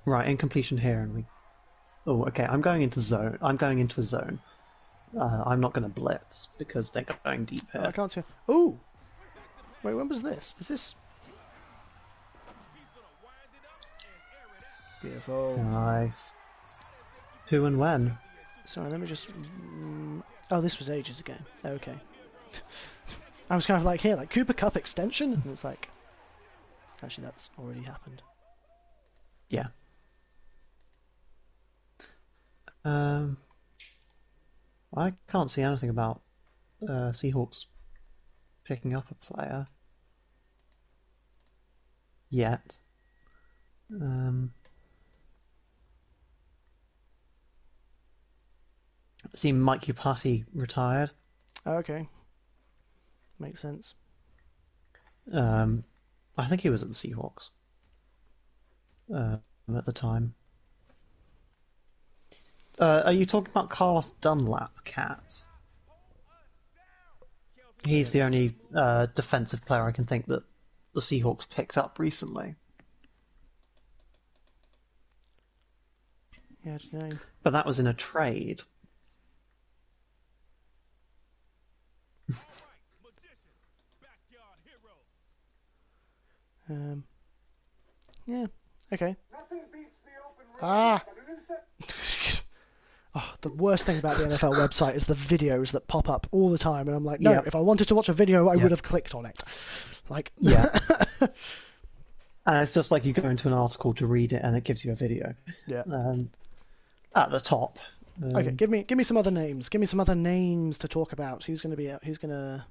Right, incompletion here, and we. Oh, okay. I'm going into zone. I'm going into a zone. I'm not going to blitz because they're going deep here. Oh, I can't see. Oh, wait. When was this? Is this? Beautiful. Nice. Who and when? Sorry, let me just. Oh, this was ages ago. Okay. I was kind of like here, like Cooper Cup extension, and it's like, actually, that's already happened. Yeah. I can't see anything about Seahawks picking up a player yet. See, Mike Upati retired. Okay. Makes sense. I think he was at the Seahawks at the time. Are you talking about Carlos Dunlap, Cat? He's the only defensive player I can think that the Seahawks picked up recently. Yeah, I don't know. But that was in a trade. Yeah. Okay. Ah. Oh, the worst thing about the NFL website is the videos that pop up all the time, and I'm like, no. If I wanted to watch a video, I would have clicked on it. Like. Yeah. And it's just like you go into an article to read it, and it gives you a video. Yeah. At the top. Okay, give me some other names. Give me some other names to talk about. Who's going to be out? Who's going to?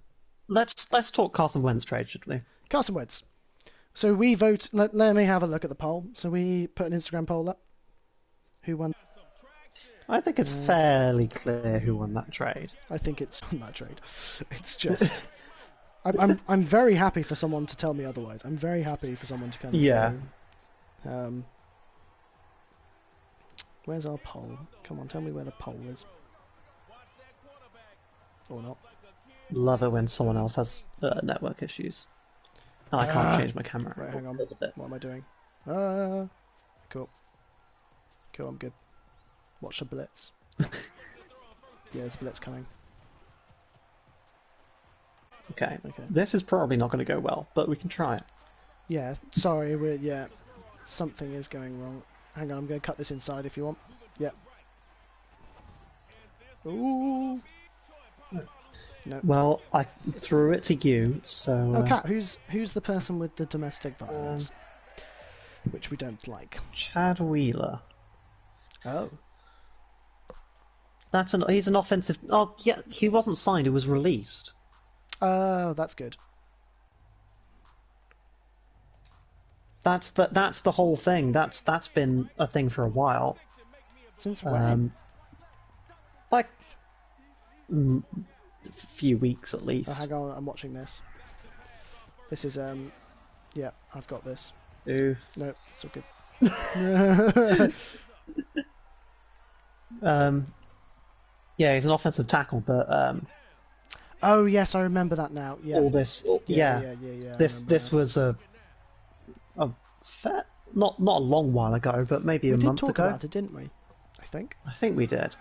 Let's talk Carson Wentz trade, should we? Carson Wentz. So we vote. Let me have a look at the poll. So we put an Instagram poll up. Who won? I think it's fairly clear who won that trade. I think it's on that trade. It's just. I'm very happy for someone to tell me otherwise. I'm very happy for someone to come. Yeah. Where's our poll? Come on, tell me where the poll is. Or not. Love it when someone else has network issues. And I can't change my camera. Right, hang on. What am I doing? Cool. Cool, I'm good. Watch the blitz. Yeah, there's a blitz coming. Okay. This is probably not going to go well, but we can try it. Yeah, sorry, something is going wrong. Hang on, I'm going to cut this inside if you want. Yep. Ooh. No. Well, I threw it to you, so... Oh, Kat, who's the person with the domestic violence? Which we don't like. Chad Wheeler. Oh. He's an offensive... Oh, yeah, he wasn't signed, he was released. Oh, that's good. That's the whole thing. That's been a thing for a while. Since when? Like a few weeks at least. Oh, hang on, I'm watching this. This is yeah, I've got this. Oof. No, it's all good. Yeah, he's an offensive tackle, but oh yes, I remember that now. Yeah. All this, yeah. This was a fair, not a long while ago, but maybe a month ago. We did talk about it, didn't we? I think we did.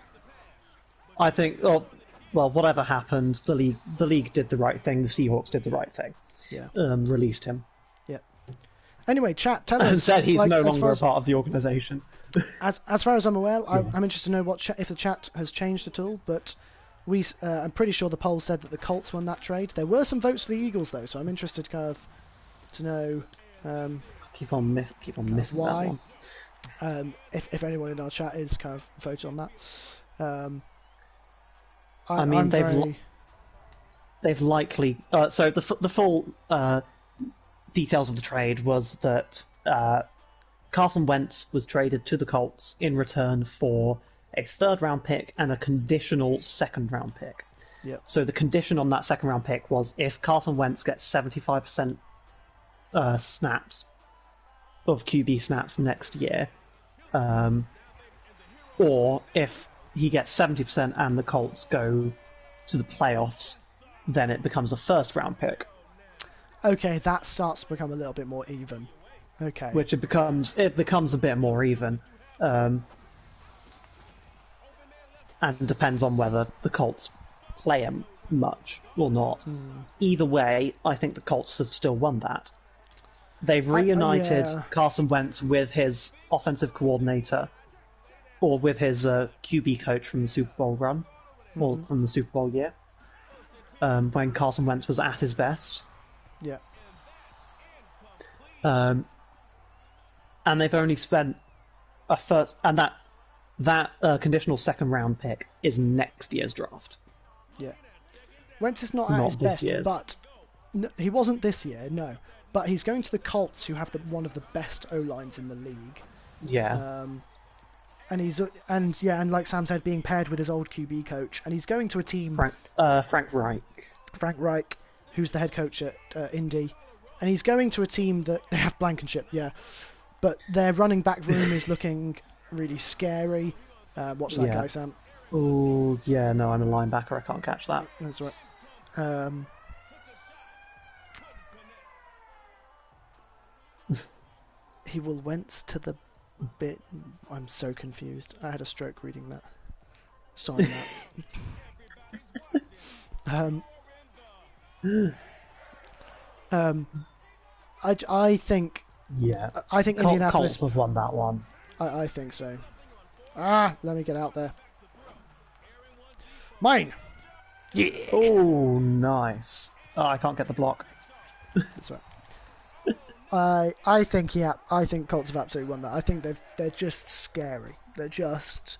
I think. Well, whatever happened, the league did the right thing. The Seahawks did the right thing. Yeah. Released him. Yeah. Anyway, chat, tell us. Said he's no longer a part of the organisation. As far as I'm aware, I'm interested to know if the chat has changed at all. But I'm pretty sure the poll said that the Colts won that trade. There were some votes for the Eagles though, so I'm interested to know. Keep on missing why. That one. If anyone in our chat is kind of voted on that. They've likely. So the full details of the trade was that Carson Wentz was traded to the Colts in return for a third-round pick and a conditional second-round pick. Yep. So the condition on that second-round pick was if Carson Wentz gets 75% snaps of QB snaps next year, or if he gets 70% and the Colts go to the playoffs, then it becomes a first-round pick. Okay, that starts to become a little bit more even. Okay. Which it becomes a bit more even, and depends on whether the Colts play him much or not. Either way, I think the Colts have still won that. They've reunited Carson Wentz with his offensive coordinator, or with his QB coach from the Super Bowl run, or from the Super Bowl year, when Carson Wentz was at his best. Yeah. And they've only spent a first, and that conditional second round pick is next year's draft. Yeah. Wentz is not at his best, but he wasn't this year, no. But he's going to the Colts, who have one of the best O-lines in the league. Yeah. And like Sam said, being paired with his old QB coach, and he's going to a team. Frank Reich. Frank Reich, who's the head coach at Indy, and he's going to a team that they have Blankenship, but their running back room is looking really scary. Watch that guy, Sam. Oh yeah, no, I'm a linebacker. I can't catch that. That's right. He will Wentz to the bit. I'm so confused. I had a stroke reading that. Sorry, Matt. I think. Yeah. I think Indianapolis Colts have won that one. I think so. Let me get out there. Mine. Yeah. Oh, nice. Oh, I can't get the block. That's right. I think Colts have absolutely won that. I think they're just scary. They're just.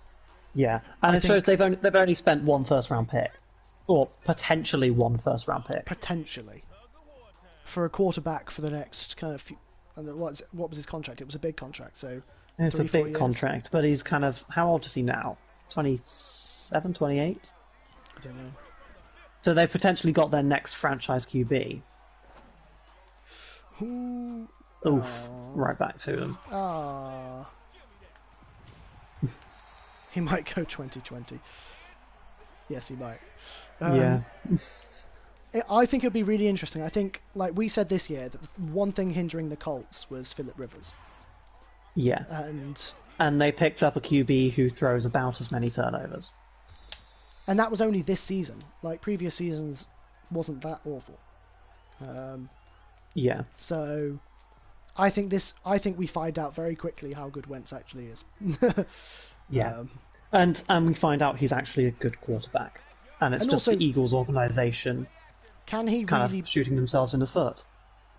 Yeah, and I suppose they've only spent one first round pick, or potentially one first round pick. Potentially. For a quarterback for the next kind of few, and what was his contract? It was a big contract, so. It's a big contract, but he's kind of, how old is he now? 27, 28? I don't know. So they've potentially got their next franchise QB. Oof, right back to him. He might go 2020. Yes, he might. Yeah. I think it would be really interesting. I think, like we said this year, that one thing hindering the Colts was Phillip Rivers. Yeah. And they picked up a QB who throws about as many turnovers. And that was only this season. Like, previous seasons wasn't that awful. Yeah. So, I think we find out very quickly how good Wentz actually is. Yeah. And we find out he's actually a good quarterback. And it's just also, the Eagles organisation kind of shooting themselves in the foot.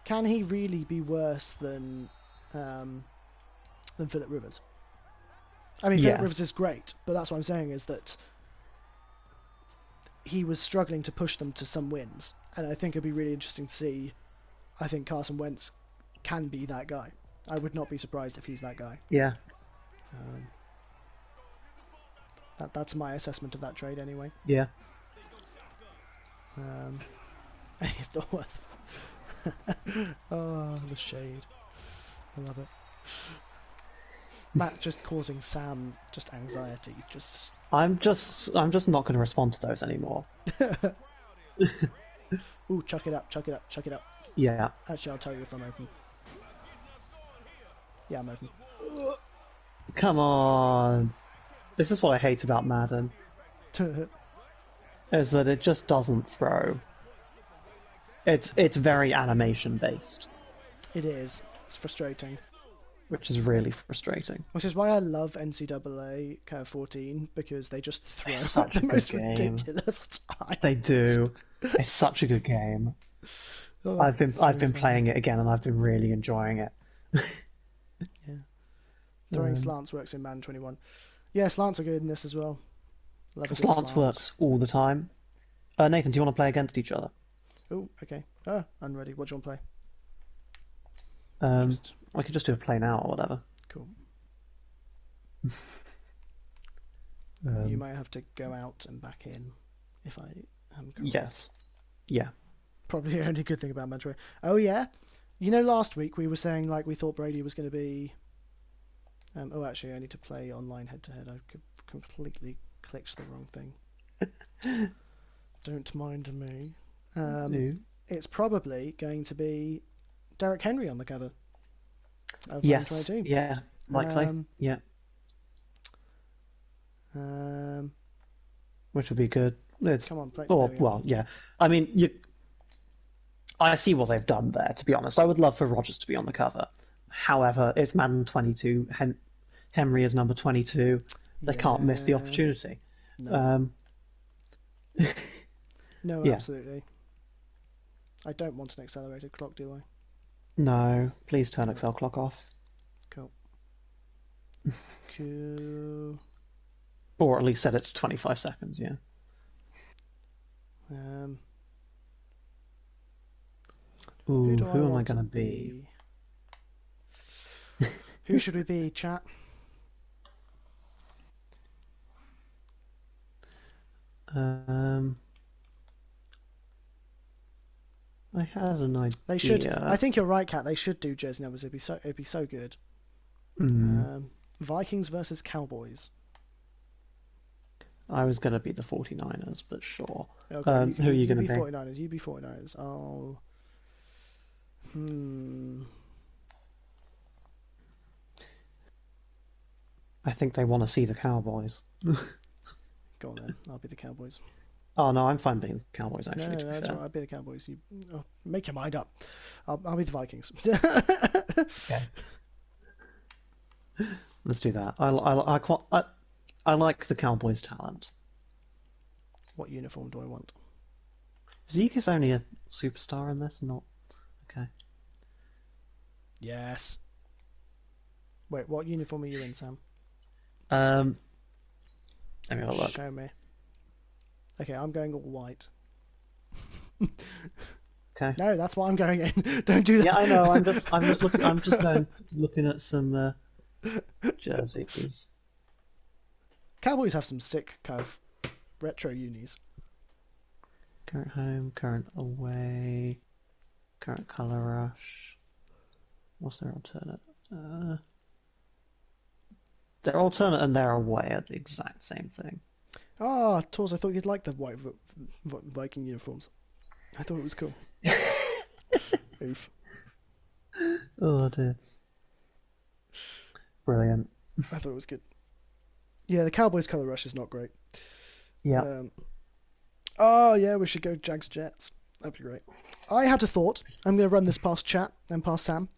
Can he really be worse than Phillip Rivers? I mean, Phillip Rivers is great, but that's what I'm saying is that he was struggling to push them to some wins, and I think it'd be really interesting to see. I think Carson Wentz can be that guy. I would not be surprised if he's that guy. Yeah. That's my assessment of that trade, anyway. Yeah. He's not worth. Oh, the shade. I love it. Matt just causing Sam just anxiety. I'm just not going to respond to those anymore. Ooh, chuck it up. Yeah. Actually, I'll tell you if I'm open. Yeah, I'm open. Come on. This is what I hate about Madden. Is that it just doesn't throw. It's very animation based. It is. It's frustrating. Which is really frustrating. Which is why I love NCAA kind of 14, because they just throw It's such the a most good game. ridiculous time. They do. It's such a good game. Oh, I've been fun. playing it again, and I've been really enjoying it. Yeah. Throwing slants works in Madden 21. Yeah, slants are good in this as well. Love a good Slants works all the time. Nathan, do you want to play against each other? Oh, okay. I'm ready. What do you want to play? I could just do a play now or whatever. Cool. You might have to go out and back in if I am correct. Yes. Yeah. Probably the only good thing about Madrid. Oh yeah, you know, last week we were saying like we thought Brady was going to be. Actually, I need to play online head-to-head. I completely clicked the wrong thing. Don't mind me. No. It's probably going to be Derrick Henry on the cover of Yes. 2022. Yeah. Likely. Yeah. Which would be good. Come on, play. Well, yeah. I mean, I see what they've done there. To be honest, I would love for Rodgers to be on the cover. However, it's Madden 22. Henry is number 22. They can't miss the opportunity. No. No, Yeah. absolutely. I don't want an accelerated clock, do I? No, please turn Excel clock off. Cool. Cool. Or at least set it to 25 seconds, yeah. Ooh, who am I going to be? Who should we be, chat? I had an idea. They should. I think you're right, Kat. They should do jersey numbers. It'd be so good. Vikings versus Cowboys. I was going to be the 49ers, but sure. Okay, who are you going to be? 49ers. You be 49ers. Oh. I think they want to see the Cowboys. Go on then. I'll be the Cowboys. Oh no, I'm fine being the Cowboys actually. No, that's right. I'll be the Cowboys. You make your mind up. I'll be the Vikings. Okay. Let's do that. I like the Cowboys' talent. What uniform do I want? Zeke is only a superstar in this, not okay. Yes. Wait, what uniform are you in, Sam? Let me have a look. Show me. Okay, I'm going all white. Okay. No, that's what I'm going in. Don't do that. Yeah, I know. I'm just looking at some jerseys. Cowboys have some sick kind of retro unis. Current home, current away, current color rush. What's their alternate? Their alternate and their away are the exact same thing. Ah, Tors, I thought you'd like the white Viking uniforms. I thought it was cool. Oof. Oh dear. Brilliant. I thought it was good. Yeah, the Cowboys color rush is not great. Yeah. Oh yeah, we should go Jags Jets. That'd be great. I had a thought. I'm going to run this past chat and past Sam.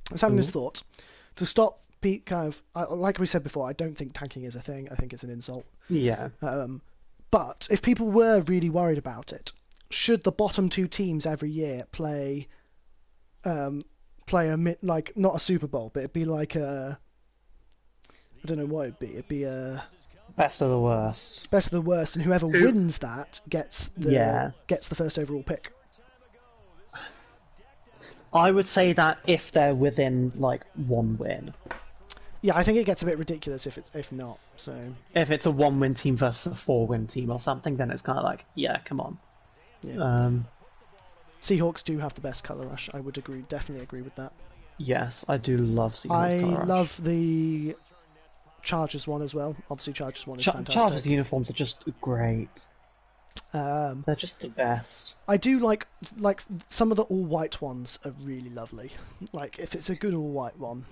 I was having this thought to stop Pete kind of, like we said before, I don't think tanking is a thing. I think it's an insult. Yeah. But if people were really worried about it, should the bottom two teams every year play like not a Super Bowl, but it'd be like a, I don't know what it'd be. It'd be a best of the worst. Best of the worst, and whoever wins that gets the first overall pick. I would say that if they're within like one win. Yeah, I think it gets a bit ridiculous if not. So if it's a 1-win team versus a 4-win team or something, then it's kind of like, yeah, come on. Yeah. Seahawks do have the best color rush. I would definitely agree with that. Yes, I do love Seahawks color rush. I love the Chargers one as well. Obviously, Chargers one is fantastic. Chargers uniforms are just great. They're just the best. I do like some of the all white ones are really lovely. Like if it's a good all white one,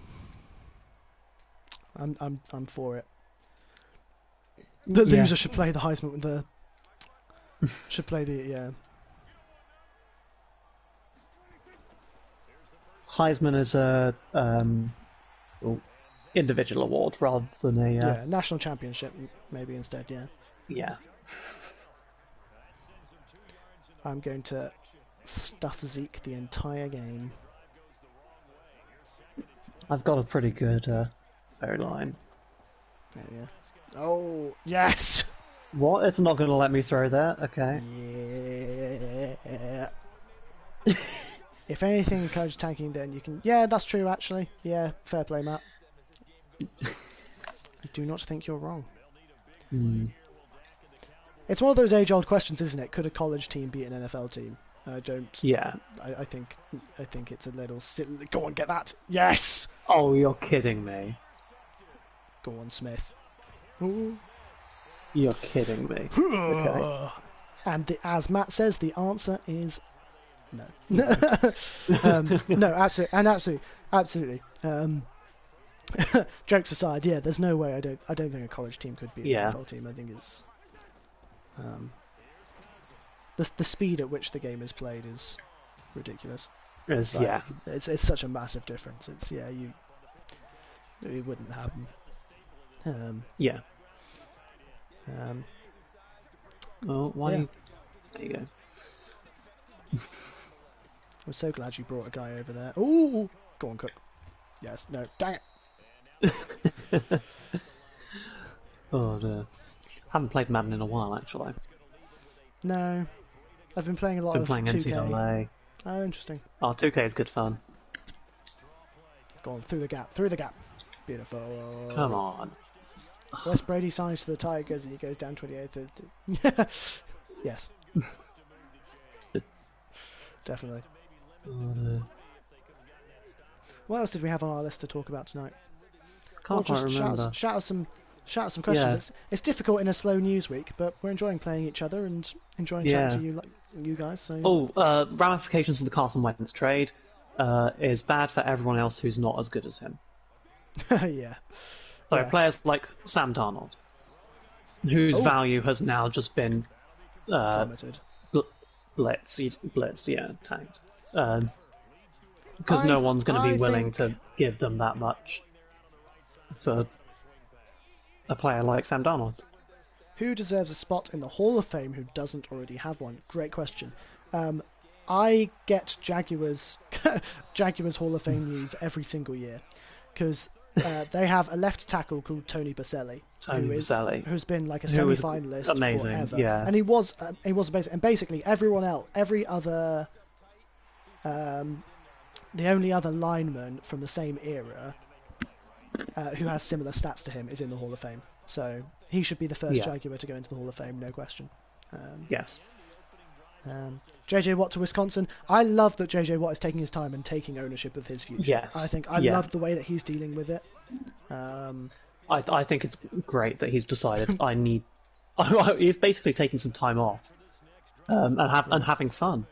I'm for it. The loser should play the Heisman with the Heisman is a individual award rather than a yeah, national championship maybe instead. Yeah. Yeah. I'm going to stuff Zeke the entire game. I've got a pretty good O-line. Yeah. Oh, yes! What? It's not going to let me throw that? Okay. Yeah. If anything encourages tanking, then you can... Yeah, that's true, actually. Yeah, fair play, Matt. I do not think you're wrong. It's one of those age-old questions, isn't it? Could a college team beat an NFL team? I don't... Yeah. I think it's a little silly. Go on, get that! Yes! Oh, you're kidding me. Go on, Smith. Ooh. You're kidding me. Okay. And as Matt says, the answer is no. No, absolutely. Jokes aside, yeah, there's no way. I don't think a college team could be an NFL team. I think it's the speed at which the game is played is ridiculous. It's such a massive difference. It wouldn't happen. Oh, why? Yeah. There you go. I'm so glad you brought a guy over there. Ooh, go on, Cook. Yes, no, dang it. Oh dear. Haven't played Madden in a while, actually. No, I've been playing a lot of 2K. NCAA. Oh, interesting. Oh, 2K is good fun. Go on, through the gap. Beautiful. Come on. Wes Brady signs to the Tigers and he goes down 28th. Yes. Definitely. What else did we have on our list to talk about tonight? Can't quite remember. Shout out some questions. It's difficult in a slow news week, but we're enjoying playing each other and enjoying chatting to you guys. So. Ramifications of the Carson Wentz trade is bad for everyone else who's not as good as him. Yeah. So players like Sam Darnold, whose value has now just been plummeted. blitzed, tanked. Because no one's going to be willing to give them that much for a player like Sam Darnold. Who deserves a spot in the Hall of Fame who doesn't already have one? Great question. I get Jaguars Hall of Fame news every single year because they have a left tackle called Tony Baselli. Who's been like a semi-finalist forever. Yeah. And he was basically everyone else, every other, the only other lineman from the same era who has similar stats to him is in the Hall of Fame. So he should be the first Jaguar to go into the Hall of Fame, no question. Yes. JJ Watt to Wisconsin. I love that JJ Watt is taking his time and taking ownership of his future. Yes. I love the way that he's dealing with it. I think it's great that he's decided he's basically taking some time off and having fun.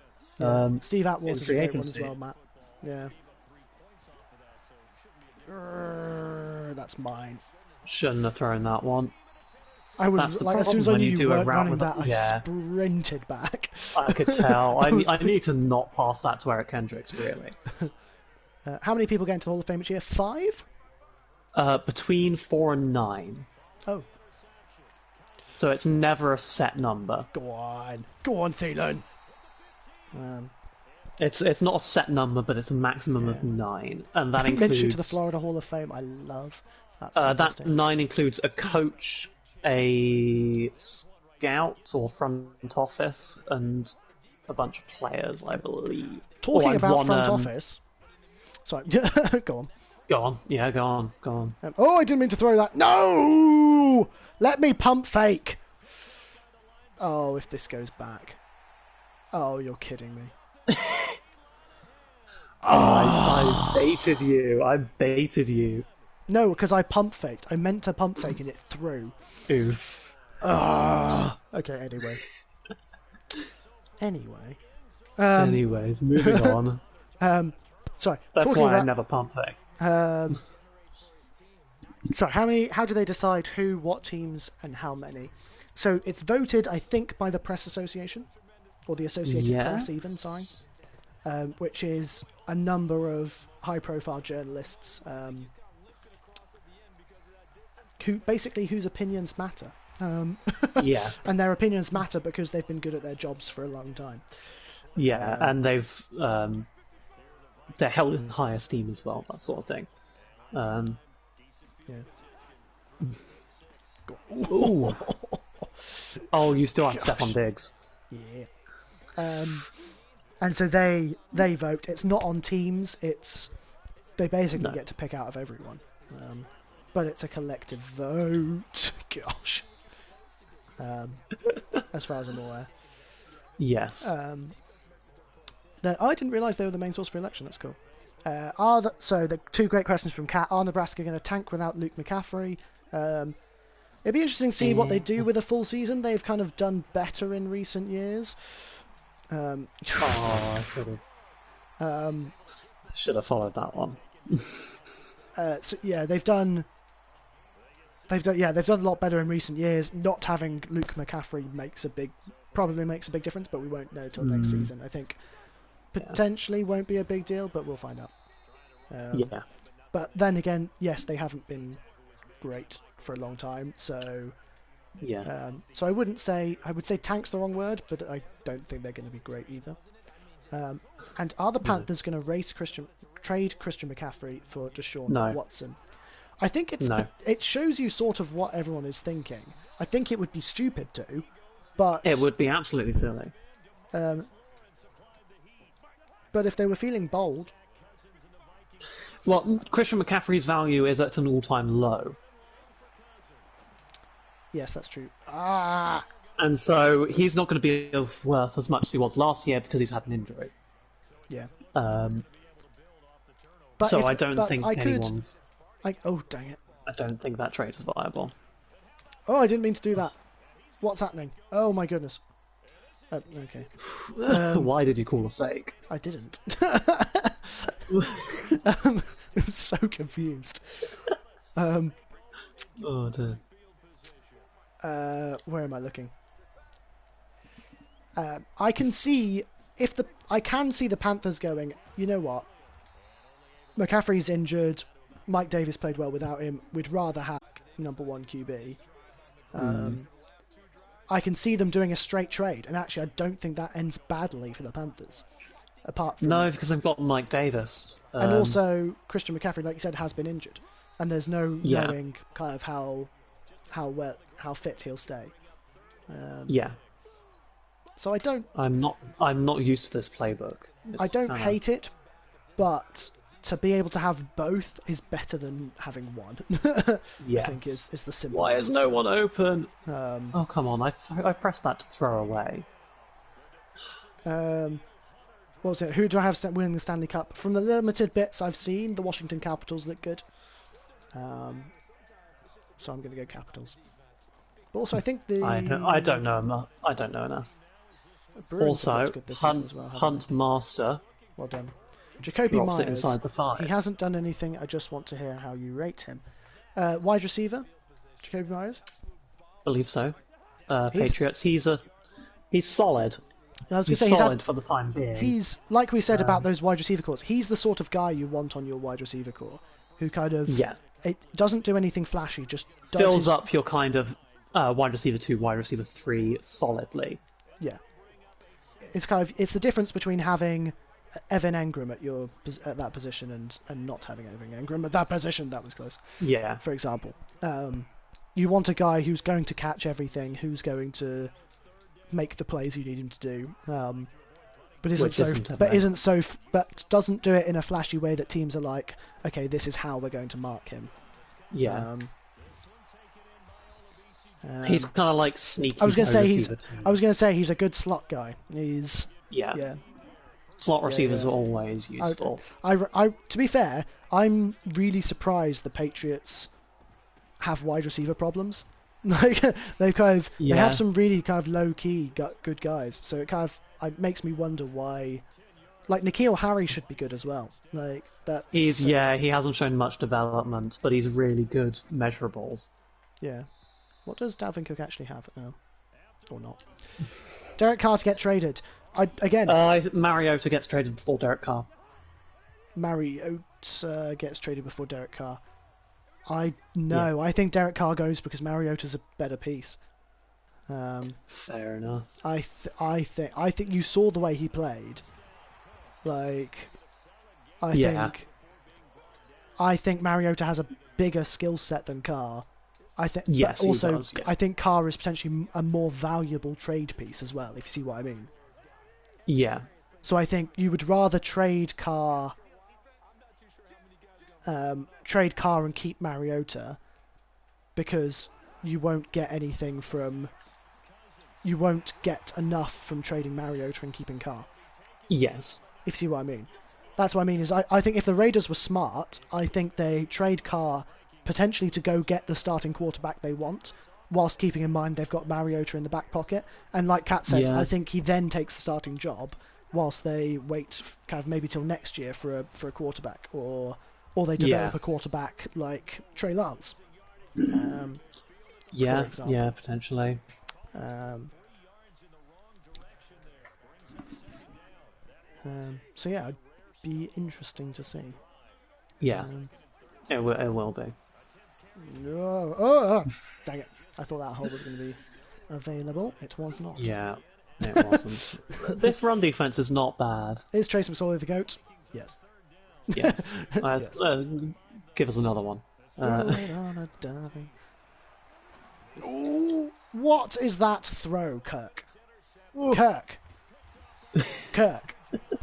Steve Atwater's a great one as well, Matt. Yeah. That's mine. Shouldn't have thrown that one. I was like, as soon as I knew you weren't running that, I sprinted back. I could tell. I need to not pass that to Eric Kendricks, really. How many people get into the Hall of Fame each year? 5? Between 4 and 9. Oh. So it's never a set number. Go on, Thielen. It's not a set number, but it's a maximum of 9, and that includes mention to the Florida Hall of Fame. I love that 9 includes a coach, a scout or front office, and a bunch of players, I believe. Talking about front office. Sorry, go on. Go on. Yeah, go on. I didn't mean to throw that. No! Let me pump fake. Oh, if this goes back. Oh, you're kidding me. I baited you. No, because I pump faked. I meant to pump fake and it threw. Oof. Okay, anyway. Anyways, moving on. Sorry. That's why I never pump fake. So how do they decide who, what teams, and how many? So it's voted, I think, by the Press Association, or the Associated Press even, sorry. which is a number of high-profile journalists whose opinions matter. Yeah. And their opinions matter because they've been good at their jobs for a long time. Yeah, and they're held in high esteem as well, that sort of thing. Ooh. Oh, you still have Stefan Diggs. Yeah. And so they vote. It's not on teams. They basically get to pick out of everyone. But it's a collective vote. Gosh. As far as I'm aware. Yes. I didn't realise they were the main source for election. That's cool. So the two great questions from Kat. Are Nebraska going to tank without Luke McCaffrey? It'd be interesting to see what they do with a full season. They've kind of done better in recent years. I should have followed that one. So yeah, they've done a lot better in recent years. Not having Luke McCaffrey probably makes a big difference, but we won't know till next season. I think potentially won't be a big deal, but we'll find out. But then again, yes, they haven't been great for a long time, so so I would say tank's the wrong word, but I don't think they're going to be great either. And are the Panthers going to trade Christian McCaffrey for Deshaun Watson? I think it shows you sort of what everyone is thinking. I think it would be stupid to, but it would be absolutely silly. But if they were feeling bold, well, Christian McCaffrey's value is at an all-time low. Yes, that's true. And so he's not going to be worth as much as he was last year because he's had an injury. Yeah. So I don't think anyone's... oh, dang it. I don't think that trade is viable. Oh, I didn't mean to do that. What's happening? Oh, my goodness. Okay. Why did you call a fake? I didn't. I'm so confused. Oh, dear. Where am I looking? I can see the Panthers going, you know what? McCaffrey's injured. Mike Davis played well without him. We'd rather have number one QB. I can see them doing a straight trade, and actually, I don't think that ends badly for the Panthers. Apart from because they've got Mike Davis, and also Christian McCaffrey, like you said, has been injured, and there's no knowing kind of how fit he'll stay. So I don't. I'm not used to this playbook. I don't hate it, but to be able to have both is better than having one. I think is the simple. Why is no one open? Oh come on! I pressed that to throw away. What was it? Who do I have winning the Stanley Cup? From the limited bits I've seen, the Washington Capitals look good. So I'm going to go Capitals. But also, I think I don't know enough. I don't know enough. Also, Hunt Master. Well done. Jacoby Myers. It inside the 5. He hasn't done anything. I just want to hear how you rate him. Wide receiver, Jacoby Myers. Believe so. Patriots. He's solid. I was he's solid for the time being. He's like we said about those wide receiver cores. He's the sort of guy you want on your wide receiver core, who kind of it doesn't do anything flashy, just fills up your kind of wide receiver 2, wide receiver 3 solidly. Yeah, it's the difference between having Evan Engram at that position and not having Evan Engram at that position. That was close. Yeah. For example, you want a guy who's going to catch everything, who's going to make the plays you need him to do, but doesn't do it in a flashy way that teams are like, okay, this is how we're going to mark him. Yeah. He's kind of like sneaky. I was going to say he's a good slot guy. He's slot receivers are always useful. To be fair, I'm really surprised the Patriots have wide receiver problems. Like they have some really kind of low key good guys. So it makes me wonder why. Like N'Keal Harry should be good as well. Like that. He hasn't shown much development, but he's really good measurables. Yeah. What does Dalvin Cook actually have now? Or not? Derek Carr to get traded. Mariota gets traded before Derek Carr. Mariota gets traded before Derek Carr. I think Derek Carr goes because Mariota's a better piece. Fair enough. I think you saw the way he played. I think Mariota has a bigger skill set than Carr. I think. Yes, also, he does, yeah. I think Carr is potentially a more valuable trade piece as well, if you see what I mean. Yeah. So I think you would rather trade Carr and keep Mariota, because you won't get enough from trading Mariota and keeping Carr. Yes. If you see what I mean. That's what I mean, is I think if the Raiders were smart, I think they trade Carr potentially to go get the starting quarterback they want, whilst keeping in mind they've got Mariota in the back pocket. And like Kat says, I think he then takes the starting job, whilst they wait kind of maybe till next year for a quarterback, or they develop a quarterback like Trey Lance. Potentially. So yeah, it'd be interesting to see. Yeah, it will be. Dang it! I thought that hole was going to be available. It was not. Yeah, it wasn't. This run defense is not bad. Is Trace McSorley the GOAT? Yes. Yes. Give us another one. Ooh, what is that throw, Kirk? Ooh. Kirk.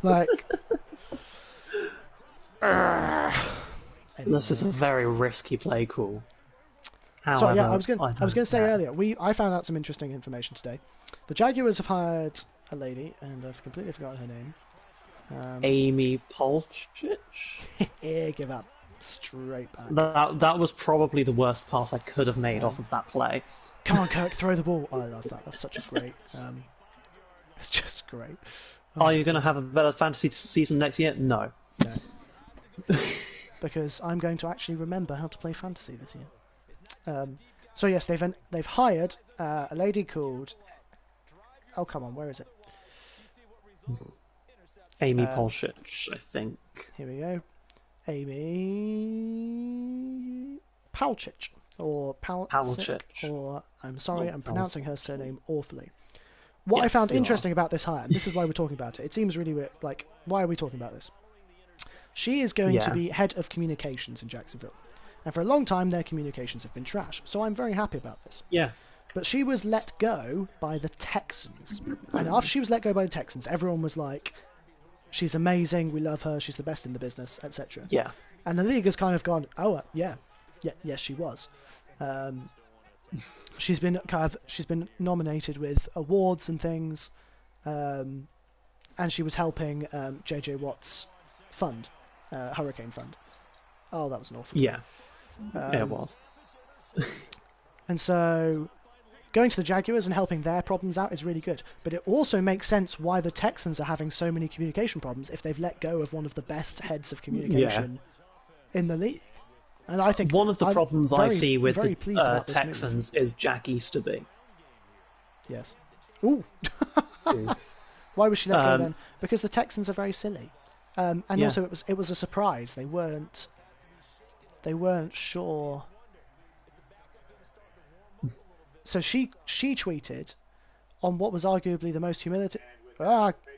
Like. This is a very risky play call. However, so yeah, I was going to say earlier, I found out some interesting information today. The Jaguars have hired a lady, and I've completely forgotten her name. Amy Polchich? Give up. Straight back. That was probably the worst pass I could have made off of that play. Come on, Kirk, throw the ball. I love that. That's such a great... it's just great. Are you going to have a better fantasy season next year? No. Because I'm going to actually remember how to play fantasy this year. So yes, they've hired a lady called... Oh, come on, where is it? Amy Polchich, I think. Here we go. Amy Palchich, or Palchich, or I'm sorry, I'm pronouncing her surname awfully. What I found interesting about this hire, and this is why we're talking about it, it seems really weird, like, why are we talking about this? She is going to be head of communications in Jacksonville, and for a long time their communications have been trash, so I'm very happy about this. Yeah. But she was let go by the Texans, and after she was let go by the Texans, everyone was like, she's amazing, we love her, she's the best in the business, etc. Yeah. And the league has kind of gone, yes, she was. She's been nominated with awards and things, and she was helping JJ Watt's fund, Hurricane Fund. Oh, that was an awful. Yeah. It was. And so, going to the Jaguars and helping their problems out is really good. But it also makes sense why the Texans are having so many communication problems if they've let go of one of the best heads of communication in the league. And I think one of the problems I see with the Texans is Jack Easterby. Yes. Ooh. Why was she let go then? Because the Texans are very silly, and also it was a surprise. They weren't sure. So she tweeted on what was arguably the most humiliating...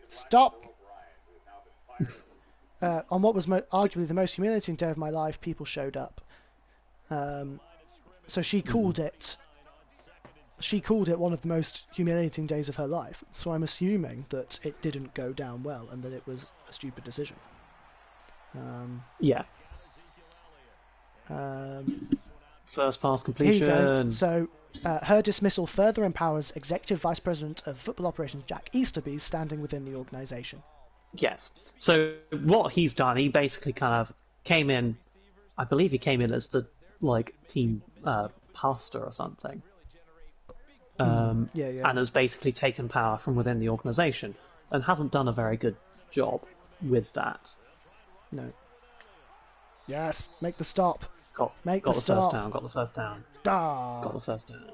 stop! On what was arguably the most humiliating day of my life, people showed up. So she called it... She called it one of the most humiliating days of her life. So I'm assuming that it didn't go down well and that it was a stupid decision. First pass completion. Here you go. So... her dismissal further empowers Executive Vice President of Football Operations Jack Easterby's standing within the organisation. Yes. So what he's done, he basically kind of came in, I believe he came in as the team pastor or something. And has basically taken power from within the organisation and hasn't done a very good job with that. No. Yes, make the stop. Got the first down. Ah. Got the first down.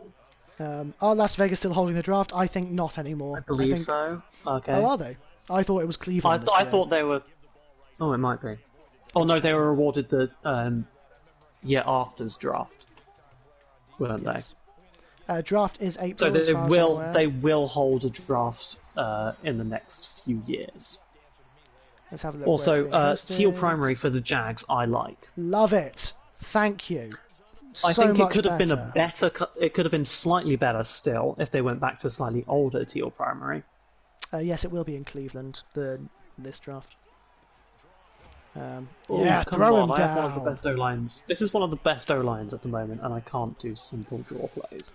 Are Las Vegas still holding the draft? I think not anymore. I believe so. Okay. Oh, are they? I thought it was Cleveland. I thought they were. Oh, it might be. Oh no, they were awarded the year after's draft, weren't they? Draft is April. So they will hold a draft in the next few years. Let's have a look. Also, teal primary for the Jags, I like. Love it. Thank you. I think it could have been a better. It could have been slightly better still if they went back to a slightly older teal primary. Yes, it will be in Cleveland. This draft. Come throw on, him I down. have one of the best O-lines. This is one of the best O-lines at the moment, and I can't do simple draw plays.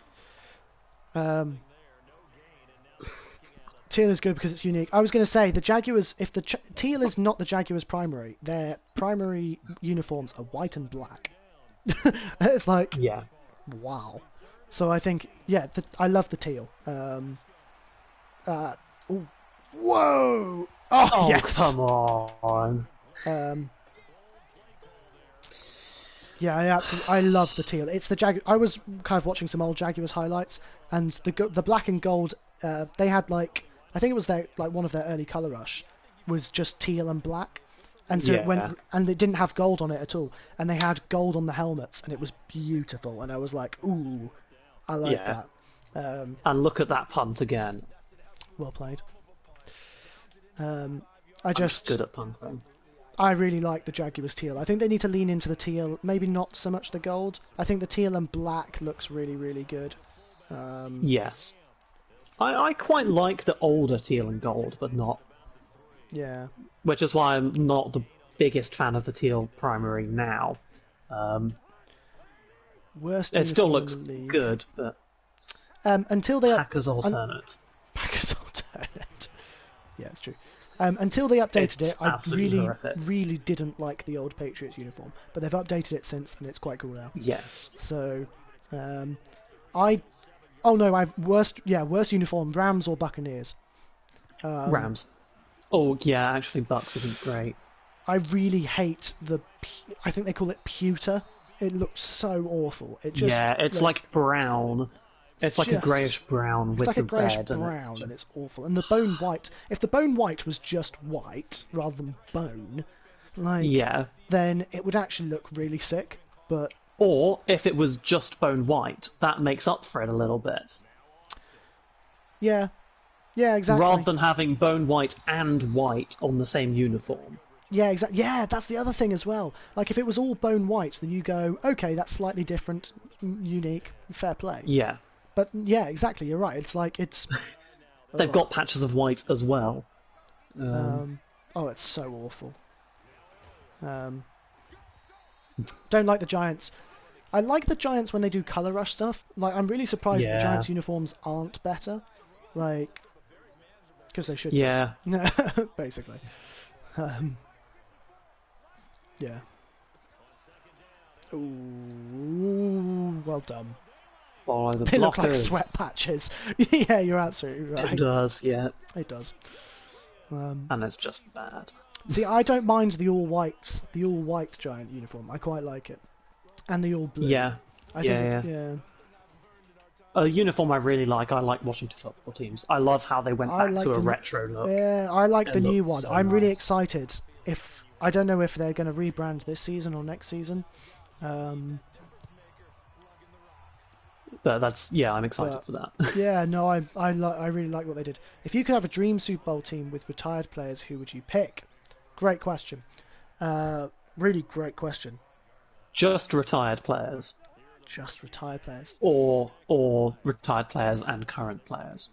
Teal is good because it's unique. I was going to say the Jaguars. If the teal is not the Jaguars' primary, their primary uniforms are white and black. It's like wow. So I think I love the teal. Whoa! Oh yes! Come on! I love the teal. It's the Jaguar. I was kind of watching some old Jaguars highlights, and the black and gold. They had I think it was one of their early color rush was just teal and black, and so and they didn't have gold on it at all, and they had gold on the helmets, and it was beautiful, and I was like, ooh, I like that. And look at that punt again. Well played. I'm just good at punting. I really like the Jaguars teal. I think they need to lean into the teal, maybe not so much the gold. I think the teal and black looks really, really good. Yes. I quite like the older teal and gold, but not... Yeah. Which is why I'm not the biggest fan of the teal primary now. It still looks good, but... until they Packers alternate. Packers alternate. Yeah, it's true. Until they updated it, I really didn't like the old Patriots uniform, but they've updated it since, and it's quite cool now. Yes. So, worst uniform, Rams or Buccaneers? Rams. Oh yeah, actually Bucks isn't great. I really hate I think they call it pewter. It looks so awful. It's like brown. It's like a greyish brown with the red, and it's awful. And the bone white. If the bone white was just white rather than bone, then it would actually look really sick. Or if it was just bone white, that makes up for it a little bit. Yeah, exactly. Rather than having bone white and white on the same uniform. Yeah, exactly. Yeah, that's the other thing as well. Like if it was all bone white, then you go, okay, that's slightly different, unique, fair play. Yeah. But yeah, exactly. You're right. It's like They've got patches of white as well. It's so awful. Don't like the Giants. I like the Giants when they do color rush stuff. Like I'm really surprised that the Giants uniforms aren't better. Like because they should. Yeah. Basically. Yeah. Ooh, well done. Follow the they blockers. Look like sweat patches. Yeah, you're absolutely right. It does, yeah. It does. And it's just bad. See, I don't mind the all white Giant uniform. I quite like it, and the all blue. Yeah, yeah. A uniform I really like. I like Washington football teams. I love how they went back to a retro look. Yeah, I like the new one. So I'm really excited. I don't know if they're going to rebrand this season or next season. But I'm excited for that. Yeah, no, I really like what they did. If you could have a dream Super Bowl team with retired players, who would you pick? Great question. Really great question. Just retired players. Just retired players. Or retired players and current players.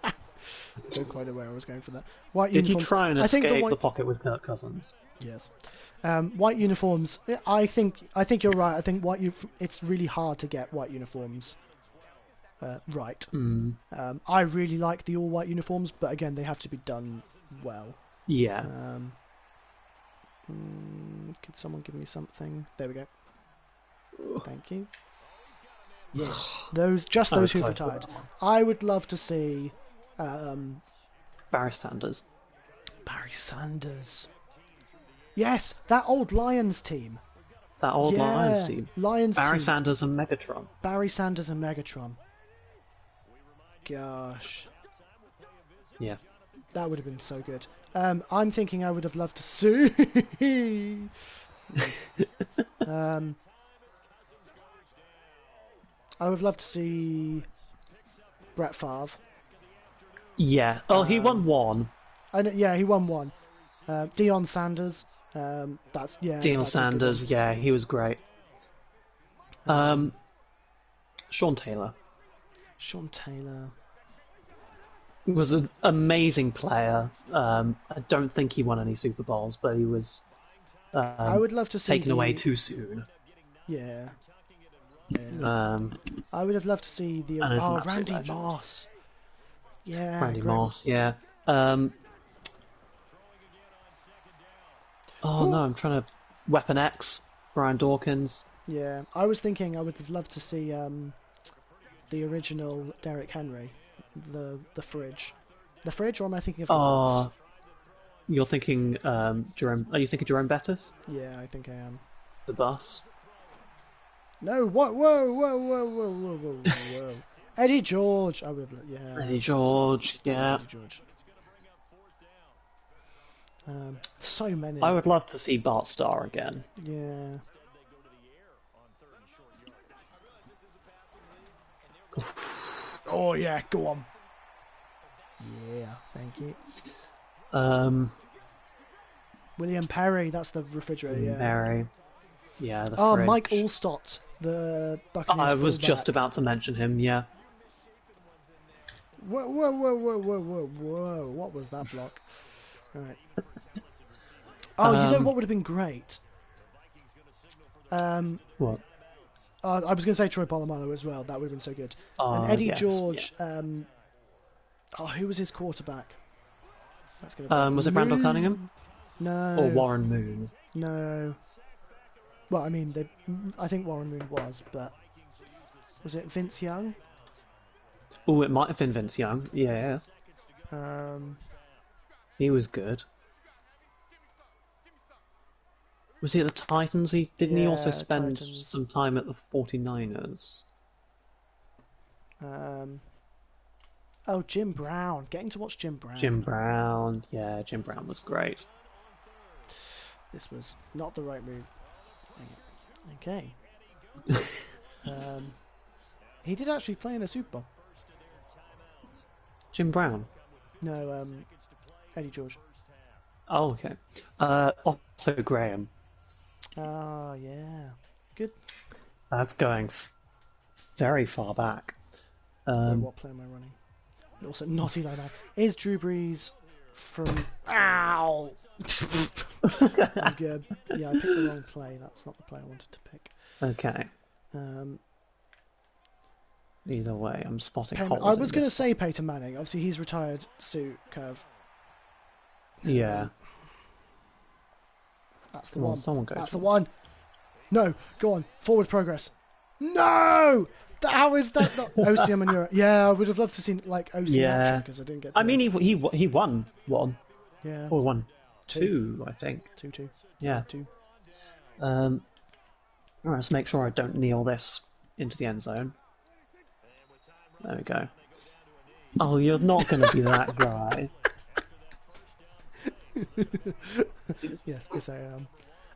I don't quite know where I was going for that. White Did uniforms. you try and escape the pocket with Kirk Cousins? Yes. White uniforms. I think you're right. I think it's really hard to get white uniforms right. I really like the all white uniforms, but again, they have to be done well. Yeah. Could someone give me something? There we go. Thank you. Yeah. Those who've retired. I would love to see. Barry Sanders. Barry Sanders. Yes, that old Lions team. That old Lions team. Lions Barry team. Sanders and Megatron. Barry Sanders and Megatron. Gosh. Yeah. That would have been so good. I'm thinking I would have loved to see... I would love to see Brett Favre. Yeah. Oh, he won one. Yeah, he won one. Deion Sanders. Deion Sanders. Yeah, he was great. Sean Taylor. Sean Taylor was an amazing player. I don't think he won any Super Bowls, but he was. I would love to see taken away too soon. Yeah. I would have loved to see the Randy legend. Moss. Yeah, Randy great. Moss. Yeah. No, I'm trying to. Weapon X, Brian Dawkins. Yeah, I was thinking I would have loved to see the original Derrick Henry, the fridge. The fridge, or am I thinking of the bus? You're thinking Jerome. Are you thinking Jerome Bettis? Yeah, I think I am. The bus. No, what? Whoa. Eddie George. I would have, yeah. Eddie George, yeah. Eddie George. So many. I would love to see Bart Starr again. Yeah. Oh yeah, go on. Yeah, thank you. William Perry, that's the refrigerator. William Perry. Yeah, the fridge. Fridge. Mike Allstott, the Buccaneers I was fullback. just about to mention him, yeah. Whoa, what was that block? Alright. Oh, you know what would have been great? What? I was going to say Troy Polamalu as well. That would have been so good. And Eddie George. Yeah. Who was his quarterback? That's gonna was it Randall Cunningham? No. Or Warren Moon? No. Well, I mean, I think Warren Moon was, but was it Vince Young? Oh, it might have been Vince Young. Yeah. He was good. Was he at the Titans? Didn't he also spend some time at the 49ers? Oh, Jim Brown. Getting to watch Jim Brown. Jim Brown. Yeah, Jim Brown was great. This was not the right move. Okay. He did actually play in a Super Bowl. Jim Brown? No, Eddie George. Oh, okay. Otto Graham. Oh, yeah. Good. That's going very far back. Wait, what play am I running? Also, not Eli Manning. Is Drew Brees from... Ow! I'm good. Yeah, I picked the wrong play. That's not the play I wanted to pick. Okay. Either way, I'm spotting holes. I was going to say Peyton Manning. Obviously, he's retired suit curve. Yeah. That's the one. Someone go. That's the one. No, go on. Forward progress. No! How is that not OCM and Europe? Yeah, I would have loved to see like OCM action because I didn't get to. I mean, he won one. Yeah. Or won two, I think. 2-2. Yeah. 2. Alright, let's make sure I don't kneel this into the end zone. There we go. Oh, you're not going to be that guy. Yes, I am.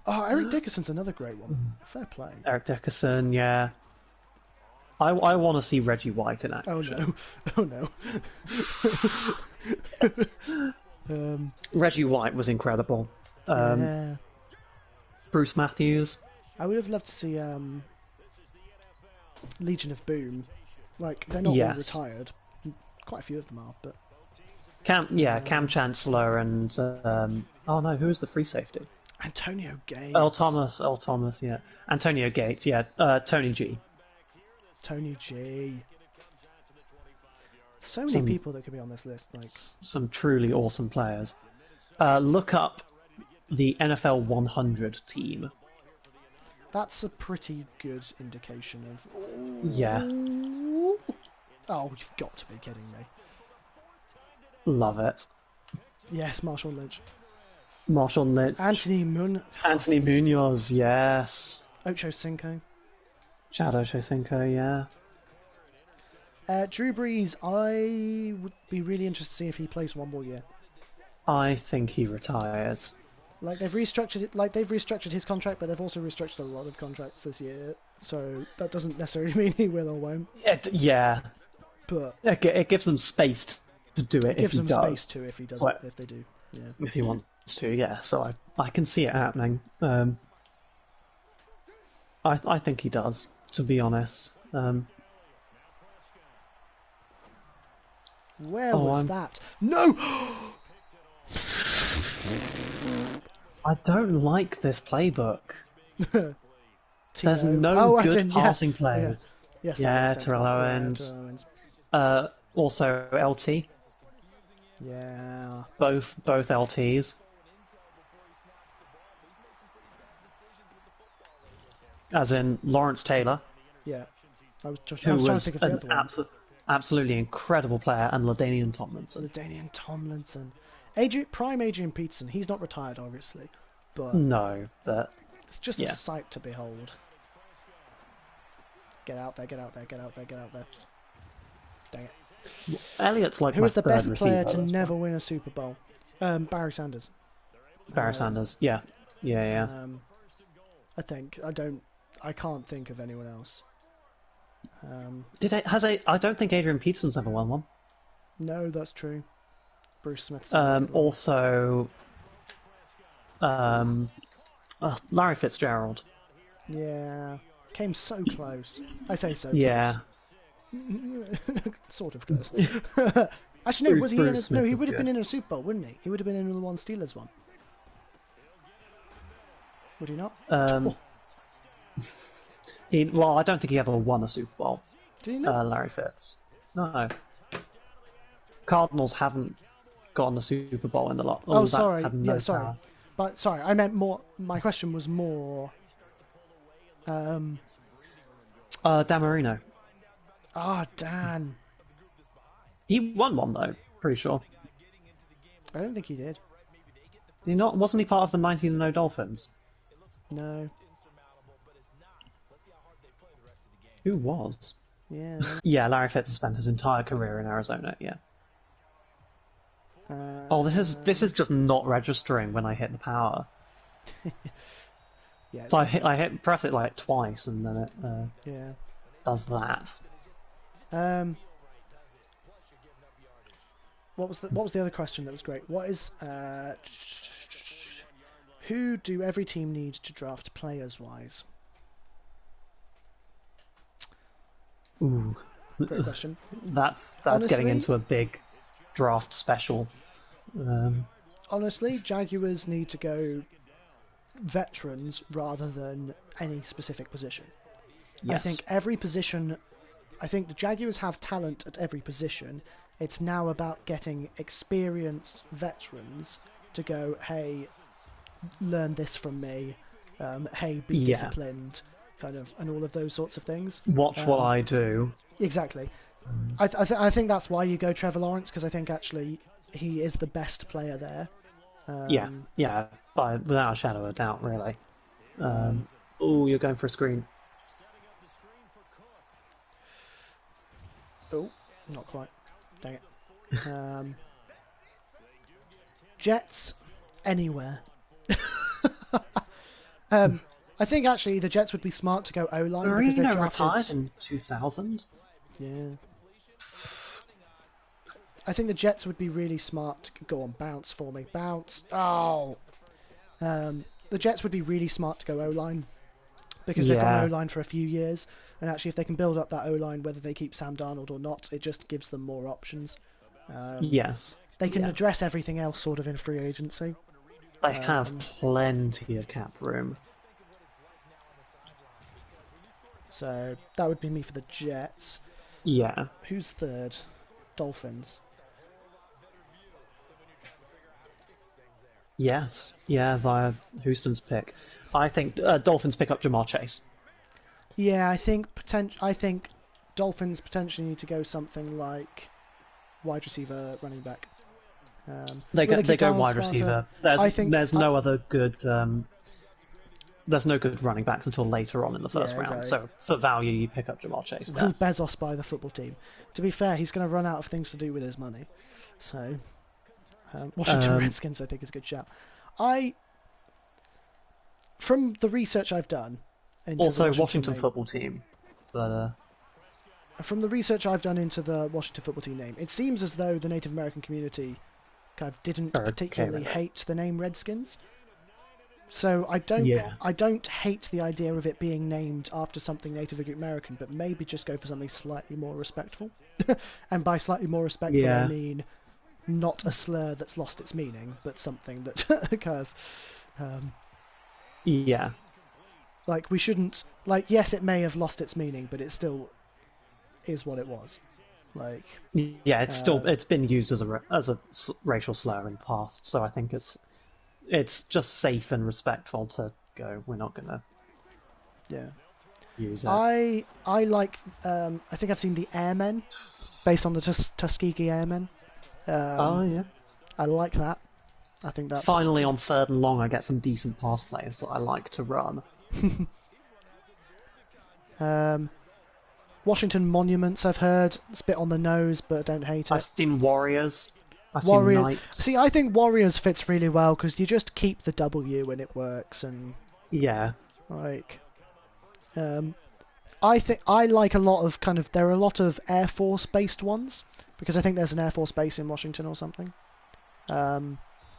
Oh, Eric Dickerson's another great one. Fair play. Eric Dickerson, yeah. I want to see Reggie White in action. Oh no. Reggie White was incredible. Yeah. Bruce Matthews. I would have loved to see Legion of Boom. Like, they're not all retired. Quite a few of them are, but... Cam Chancellor and... oh no, who was the free safety? Antonio Gates. Earl Thomas, yeah. Antonio Gates, yeah. Tony G. Tony G. So many people that could be on this list. Like some truly awesome players. Look up the NFL 100 team. That's a pretty good indication of... Yeah. Oh, you've got to be kidding me. Love it. Yes, Marshawn Lynch. Anthony Munoz, yes. Ocho Cinco. Chad Ochocinco, yeah. Drew Brees, I would be really interested to see if he plays one more year. I think he retires. Like they've restructured his contract, but they've also restructured a lot of contracts this year. So that doesn't necessarily mean he will or won't. Yeah, but it gives them space to do it. Gives if he them does. space to if he does. If they do, yeah. If he wants to, yeah. So I can see it happening. I think he does. To be honest. Where was that? No! I don't like this playbook. There's no good passing plays. Yes, Terrell Owens. Also LT. Yeah. Both LTs. As in Lawrence Taylor. Yeah. I was trying to think of the other one. Absolutely incredible player, and LaDainian Tomlinson. Prime Adrian Peterson. He's not retired, obviously, but no, but it's just a sight to behold. Get out there! Get out there! Get out there! Get out there! Dang it! Elliott's like who was the best receiver, player to never win a Super Bowl? Barry Sanders. Barry Sanders. Yeah. I can't think of anyone else. I don't think Adrian Peterson's ever won one. No, that's true. Bruce Smith. Also, Larry Fitzgerald. Yeah, came so close. I say so. Yeah. Close. Sort of close. Actually, no. Was he in? No, he would have been in a Super Bowl, wouldn't he? He would have been in the one Steelers one. Would he not? Well, I don't think he ever won a Super Bowl. Do you know? Larry Fitz. No. Cardinals haven't gotten a Super Bowl in the lot. Oh, sorry. Yeah, sorry. But sorry, I meant more. My question was more. Dan Marino. Dan. He won one though. Pretty sure. I don't think he did. Did he not? Wasn't he part of the 19-0 Dolphins? No. Who was? Yeah. Yeah, Larry Fitz spent his entire career in Arizona. Yeah. This is just not registering when I hit the power. Yeah. So I press it like twice, and then it does that. What was the other question that was great? What is who do every team need to draft players wise? Ooh. Great question. That's honestly, getting into a big draft special. Honestly, Jaguars need to go veterans rather than any specific position. Yes. I think every position. I think the Jaguars have talent at every position. It's now about getting experienced veterans to go, hey, learn this from me. Hey, be disciplined. Kind of, and all of those sorts of things. Watch what I do. Exactly. I think that's why you go Trevor Lawrence, because I think actually he is the best player there. Yeah, without a shadow of a doubt, really. You're going for a screen. Oh, not quite. Dang it. Jets, anywhere. I think actually the Jets would be smart to go O-line because they retired in 2000. Yeah. I think the Jets would be really smart to go on bounce for me. Bounce. Oh. The Jets would be really smart to go O-line because they've gone O-line for a few years, and actually if they can build up that O-line, whether they keep Sam Darnold or not, it just gives them more options. Yes. They can address everything else sort of in free agency. They have plenty of cap room. So that would be me for the Jets. Yeah. Who's third? Dolphins. Yes. Yeah, via Houston's pick. I think Dolphins pick up Jamar Chase. Yeah, I think Dolphins potentially need to go something like wide receiver, running back. They go wide receiver. There's no other good there's no good running backs until later on in the first round. Exactly. So for value, you pick up Jamar Chase there. Will Bezos buy the football team? To be fair, he's going to run out of things to do with his money. So, Washington Redskins, I think, is a good shout. From the research I've done... Also, Washington football team. But, from the research I've done into the Washington football team name, it seems as though the Native American community kind of didn't particularly hate the name Redskins. So I don't hate the idea of it being named after something Native American, but maybe just go for something slightly more respectful. And by slightly more respectful, I mean not a slur that's lost its meaning, but something that kind of... Like, we shouldn't... Like, yes, it may have lost its meaning, but it still is what it was. Like... Yeah, it's been used as a racial slur in the past, so I think it's just safe and respectful to go, we're not going to use it. I like... I think I've seen the Airmen, based on the Tuskegee Airmen. I like that. I think that's... Finally, on 3rd and long, I get some decent pass plays that I like to run. Washington Monuments, I've heard. It's a bit on the nose, but I don't hate it. I've seen Warriors. I've seen Knights. See, I think Warriors fits really well, because you just keep the W and it works, and... Yeah. Like... I think I like a lot of kind of... There are a lot of Air Force-based ones, because I think there's an Air Force base in Washington or something.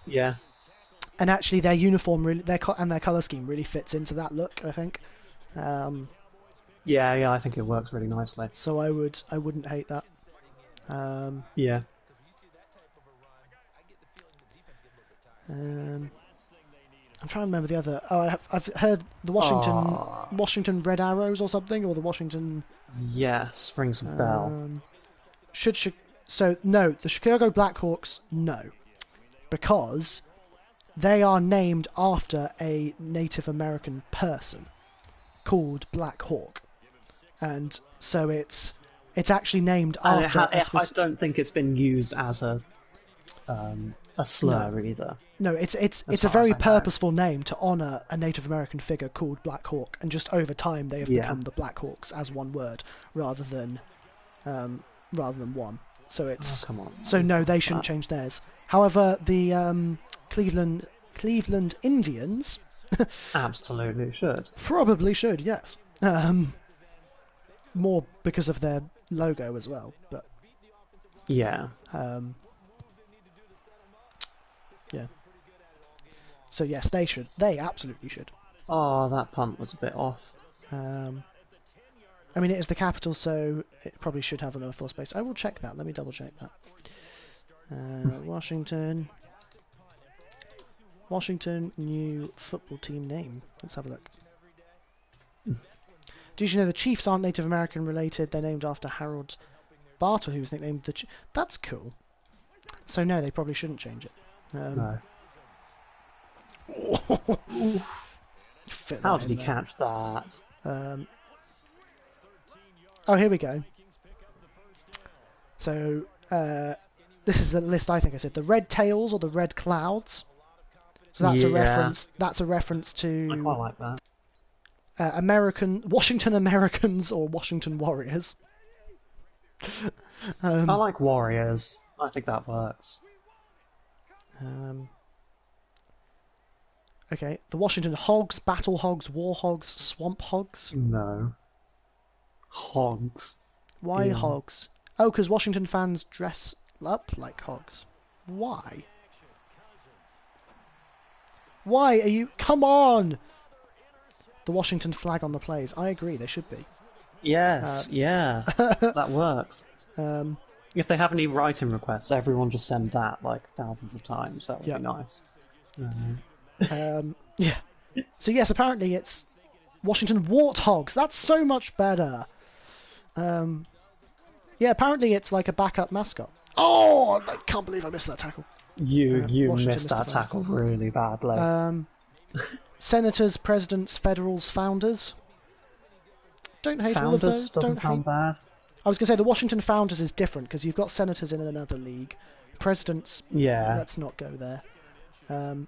Yeah. And actually, their uniform really, their color scheme really fits into that look, I think. Yeah, I think it works really nicely. So I wouldn't hate that. Yeah. I'm trying to remember the other. Oh, I've heard the Washington Red Arrows or something, or the Washington. Yes, rings a bell. No, the Chicago Blackhawks, no, because they are named after a Native American person called Black Hawk, and so it's actually named after. I don't think it's been used as a slur either. No, it's a very purposeful name to honour a Native American figure called Black Hawk, and just over time they have become the Black Hawks as one word rather than one. So it's come on. So no, they shouldn't change theirs. However, the Cleveland Indians absolutely should. Probably should, yes. More because of their logo as well, but yeah. Yeah. So yes, they should. They absolutely should. Oh, that punt was a bit off. I mean, it is the capital, so it probably should have an Air Force base. I will check that. Let me double check that. Washington new football team name. Let's have a look. Did you know the Chiefs aren't Native American related? They're named after Harold Barter, who was nicknamed the That's cool. So no, they probably shouldn't change it. No. How did he catch that? Oh, here we go. So, this is the list I think I said. The Red Tails or the Red Clouds. So that's a reference. That's a reference to. I quite like that. Washington Americans or Washington Warriors. I like Warriors. I think that works. Okay, the Washington Hogs, Battle Hogs, War Hogs, Swamp Hogs. No. Hogs. Why hogs? Oh, because Washington fans dress up like hogs. Why? Why are you... Come on! The Washington flag on the plays. I agree, they should be. Yes, yeah. That works. If they have any writing requests, everyone just send that like thousands of times. That would be nice. Yeah. So yes, apparently it's Washington Warthogs. That's so much better. Yeah, apparently it's like a backup mascot. Oh, I can't believe I missed that tackle. You missed that tackle really badly. Senators, presidents, federals, founders. Don't hate all of those. Doesn't sound bad. I was going to say the Washington Founders is different because you've got senators in another league. Presidents, let's not go there.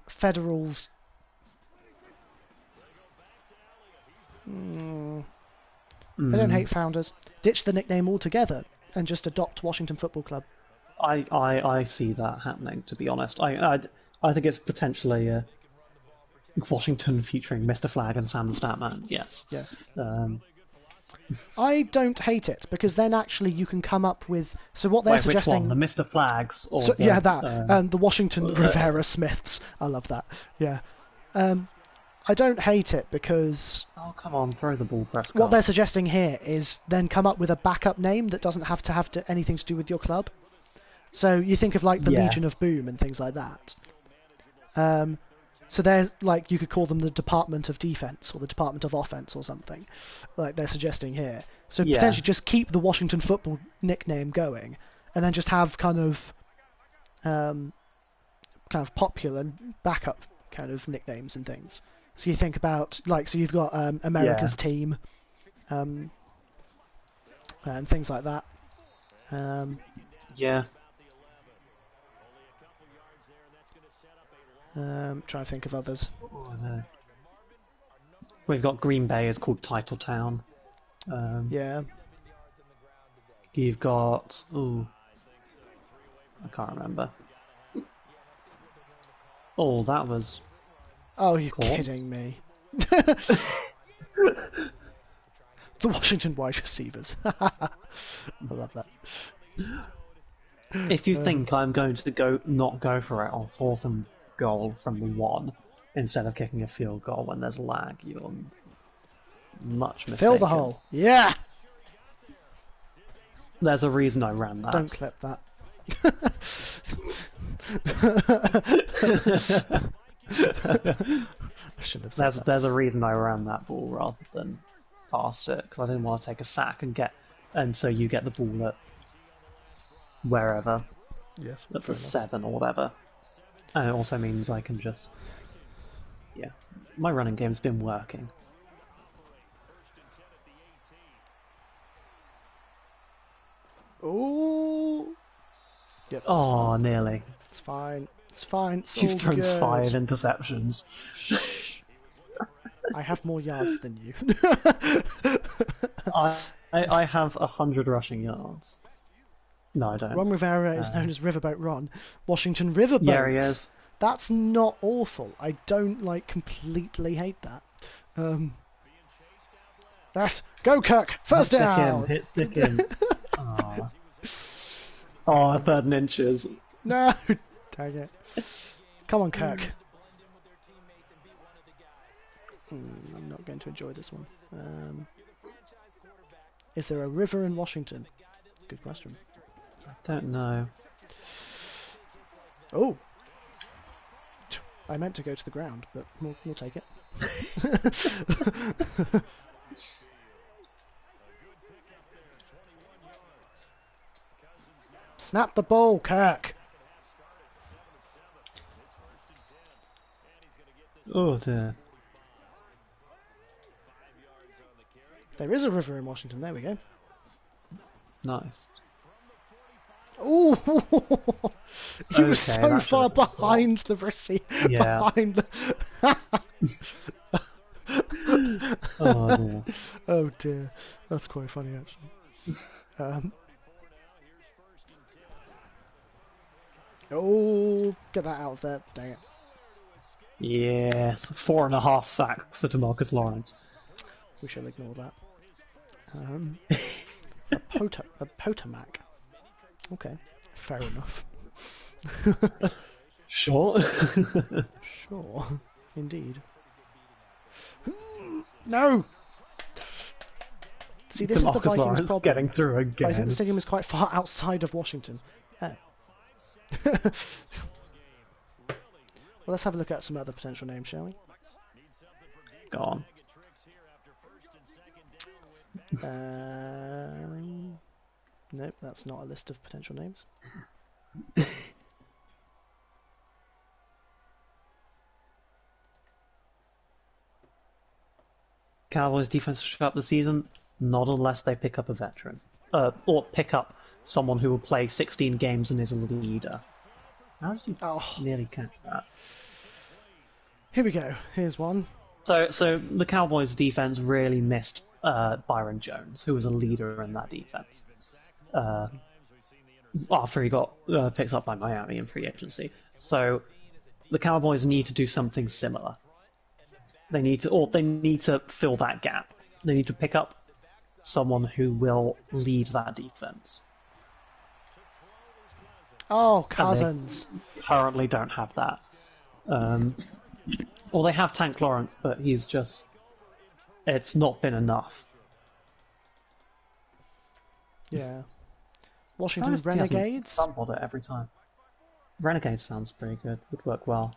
Federals. I don't hate founders. Ditch the nickname altogether and just adopt Washington Football Club. I see that happening, to be honest. I think it's potentially Washington featuring Mr. Flag and Sam the Statman. Yes. I don't hate it, because then actually you can come up with... So what they're suggesting... Which one? The Mr. Flags? Or the Washington Rivera Smiths. I love that. Yeah. I don't hate it because... Oh, come on, throw the ball, Prescott. What they're suggesting here is then come up with a backup name that doesn't have to have anything to do with your club. So you think of like the Legion of Boom and things like that. So there's like, you could call them the Department of Defense or the Department of Offense or something, like they're suggesting here. So potentially just keep the Washington Football nickname going, and then just have kind of popular backup kind of nicknames and things. So you think about like, so you've got America's Team, and things like that. Try to think of others. Oh, no. We've got Green Bay is called Title Town. You've got... Ooh. I can't remember. Oh, that was... Oh, you're kidding me. The Washington wide receivers. I love that. If you think I'm going to not go for it on 4th and goal from the 1 instead of kicking a field goal when there's lag, you're much mistaken. Fill the hole. Yeah! There's a reason I ran that. Don't clip that. I shouldn't have said that. There's a reason I ran that ball rather than past it, because I didn't want to take a sack and so you get the ball at wherever. Yes. At the 7 or whatever. And it also means I can just... Yeah. My running game's been working. Oh. Yep, oh, fine. Nearly. It's fine. It's fine. It's You've all thrown good. 5 interceptions. I have more yards than you. I have 100 rushing yards. No, I don't. Ron Rivera is known as Riverboat Ron. Washington Riverboats. Yeah, he is. That's not awful. I don't completely hate that. Yes, go Kirk! First down! Hit stick in. Oh, 3rd and inches. No! Dang it. Come on, Kirk. I'm not going to enjoy this one. Is there a river in Washington? Good question. I don't know. Oh! I meant to go to the ground, but we'll take it. Snap the ball, Kirk! Oh dear. There is a river in Washington, there we go. Nice. Ooh! He was so far behind the receiver. Yeah. Behind the... Oh dear. Oh dear. That's quite funny, actually. Oh, get that out of there. Dang it. Yes. 4.5 sacks for DeMarcus Lawrence. We shall ignore that. A Potomac. Okay, fair enough. Sure. Sure, indeed. No! See, this is the Vikings Lawrence problem. Getting through again. I think the stadium is quite far outside of Washington. Well, let's have a look at some other potential names, shall we? Go on. Nope, that's not a list of potential names. Cowboys defense will shut up the season, not unless they pick up a veteran. Or pick up someone who will play 16 games and is a leader. How did you nearly catch that? Here we go. Here's one. So the Cowboys' defense really missed Byron Jones, who was a leader in that defense. After he got picked up by Miami in free agency, so the Cowboys need to do something similar. They need to fill that gap. They need to pick up someone who will lead that defense. Oh, Cousins! And they currently don't have that. Well, they have Tank Lawrence, but it's not been enough. Yeah. Washington Renegades? Stumbled it every time. Renegades sounds pretty good. Would work well.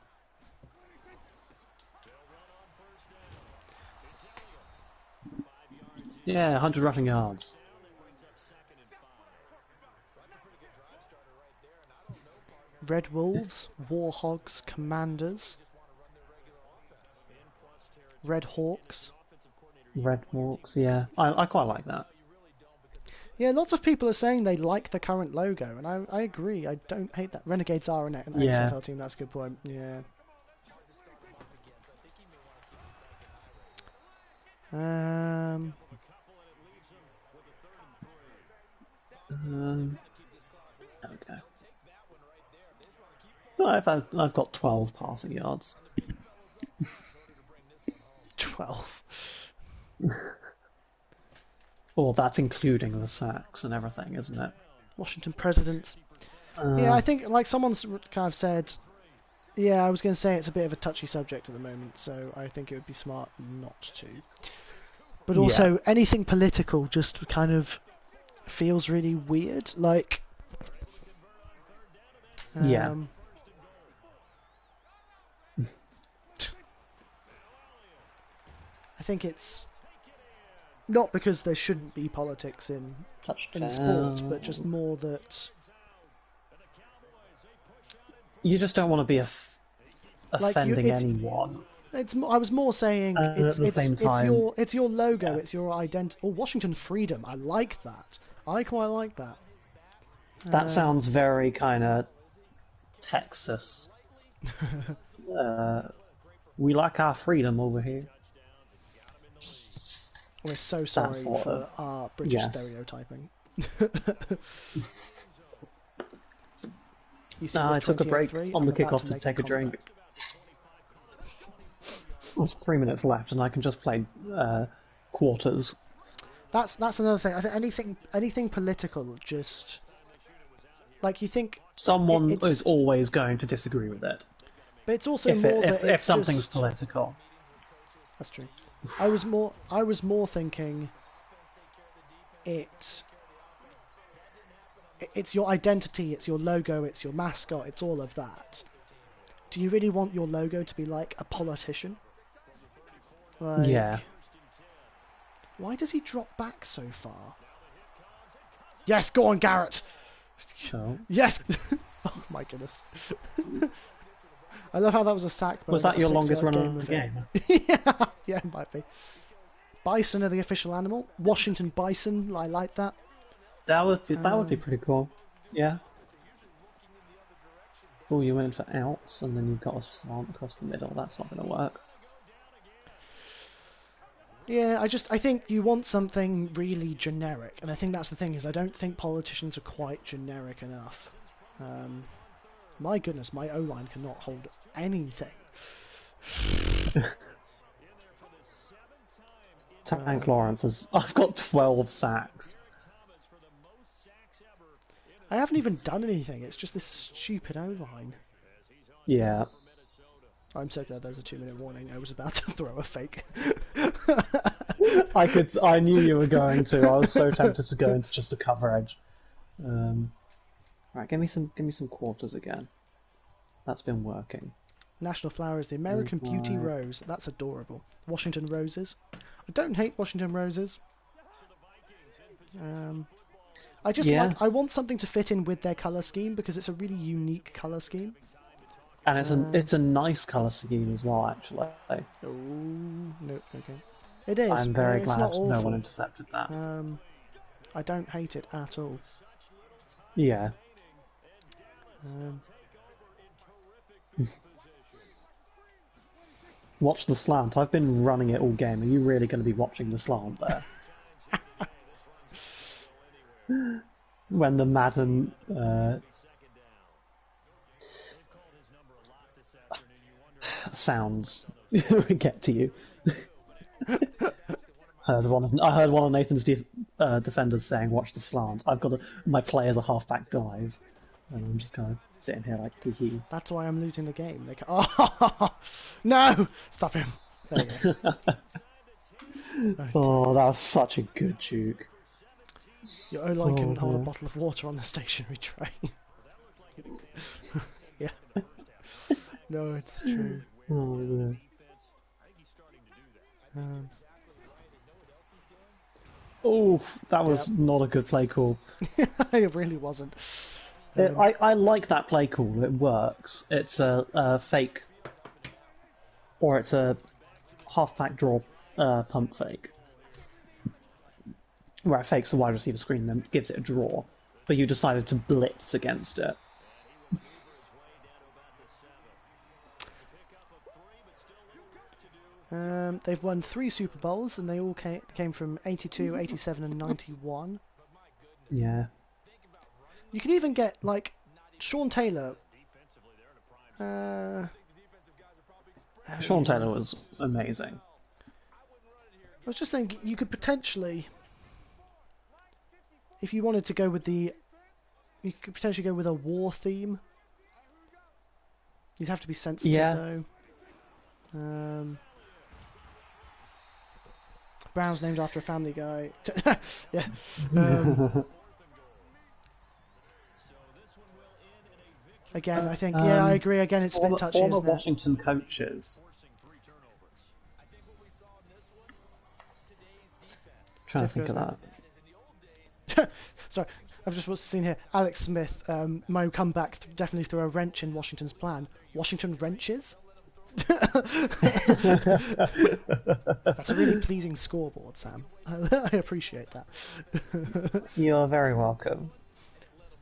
Yeah, 100 rushing yards. Red Wolves, Warhogs, Commanders, Red Hawks. Red Hawks, yeah. I quite like that. Yeah, lots of people are saying they like the current logo, and I agree. I don't hate that. Renegades are an XFL team, that's a good point. Yeah. Okay. I've got 12 passing yards. 12. Well, that's including the sacks and everything, isn't it? Washington Presidents. Yeah, I think like someone's kind of said. Yeah, I was going to say it's a bit of a touchy subject at the moment, so I think it would be smart not to. But also, anything political just kind of feels really weird. Like, yeah. I think it's not because there shouldn't be politics in sport, but just more that you just don't want to be offending anyone. I was more saying it's your logo, it's your identity. Oh, Washington Freedom, I like that. I quite like that. That sounds very kind of Texas. We like our freedom over here. We're so sorry for our British stereotyping. I took a break on the kickoff to take a drink. There's 3 minutes left, and I can just play quarters. That's another thing. I think anything political, just like you think someone is always going to disagree with it. But it's also if something's political. That's true. I was more thinking it's your identity, it's your logo, it's your mascot, it's all of that. Do you really want your logo to be like a politician? Like, yeah. Why does he drop back so far? Yes, go on, Garrett. Sure. Yes. Oh my goodness. I love how that was a sack. Was that your longest run of the game? Yeah, it might be. Bison are the official animal. Washington Bison, I like that. That would be pretty cool. Yeah. Oh, you went for outs, and then you've got a slant across the middle. That's not going to work. Yeah, I think you want something really generic, and I think that's the thing is I don't think politicians are quite generic enough. My goodness, my O-line cannot hold anything. Tank Lawrence I've got 12 sacks. I haven't even done anything. It's just this stupid O-line. Yeah. I'm so glad there's a 2-minute warning. I was about to throw a fake. I knew you were going to. I was so tempted to go into just a coverage. Right, give me some quarters again. That's been working. National flower is the American Beauty Rose. That's adorable. Washington Roses. I don't hate Washington Roses. I just I want something to fit in with their colour scheme because it's a really unique colour scheme. And it's a nice colour scheme as well, actually. Oh no, okay. It is. I'm very glad no one intercepted that. I don't hate it at all. Yeah. Watch the slant. I've been running it all game. Are you really going to be watching the slant there? When the Madden sounds get to you. I heard one of Nathan's defenders saying, "Watch the slant." My play as a halfback dive, and I'm just kind of sitting here like, hee. That's why I'm losing the game. Like, oh no! Stop him. There you go. Right. Oh, that was such a good juke. Your O-line couldn't hold a bottle of water on the stationary tray. Yeah. No, it's true. Oh, no. That was not a good play call. It really wasn't. I like that play call. It works. It's a fake, or it's a half-back draw pump fake, where it fakes the wide receiver screen and then gives it a draw, but you decided to blitz against it. They've won 3 Super Bowls, and they all came from 82, 87, and 91. Yeah. You can even get, like, Sean Taylor. Sean Taylor was amazing. I was just thinking, you could potentially, if you wanted to go with you could potentially go with a war theme. You'd have to be sensitive, though. Brown's named after a Family Guy. Yeah. Again, I think, I agree. Again, it's a bit touchy, former isn't it? Washington coaches. Trying to think of that. Sorry, I've just seen here. Alex Smith, Mo comeback definitely threw a wrench in Washington's plan. Washington wrenches? That's a really pleasing scoreboard, Sam. I appreciate that. You're very welcome.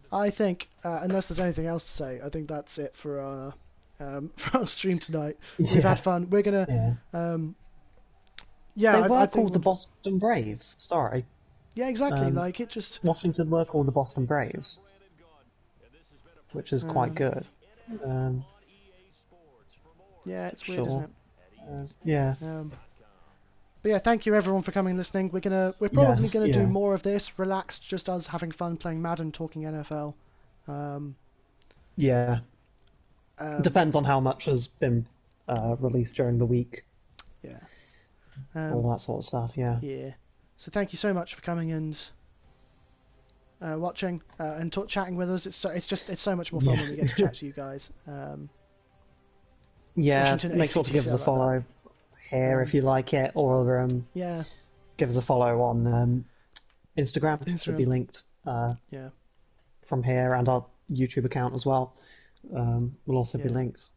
I think, unless there's anything else to say, I think that's it for our stream tonight. We've had fun. We're gonna, they were called the Boston Braves. Sorry. Yeah, exactly. Like it just Washington were called the Boston Braves, which is quite good. Yeah, it's weird, isn't it? Yeah. But yeah, thank you everyone for coming and listening. We're probably gonna do more of this, relaxed, just us having fun playing Madden, talking NFL. Depends on how much has been released during the week. Yeah. All that sort of stuff. Yeah. Yeah. So thank you so much for coming and watching and chatting with us. It's so much more fun when we get to chat to you guys. Make sure to give us a follow here if you like it, or give us a follow on Instagram. It should be linked from here, and our YouTube account as well will also be linked.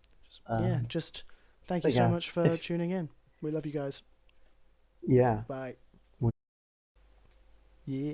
Just thank you so much for tuning in. We love you guys. Yeah. Bye. Yeah.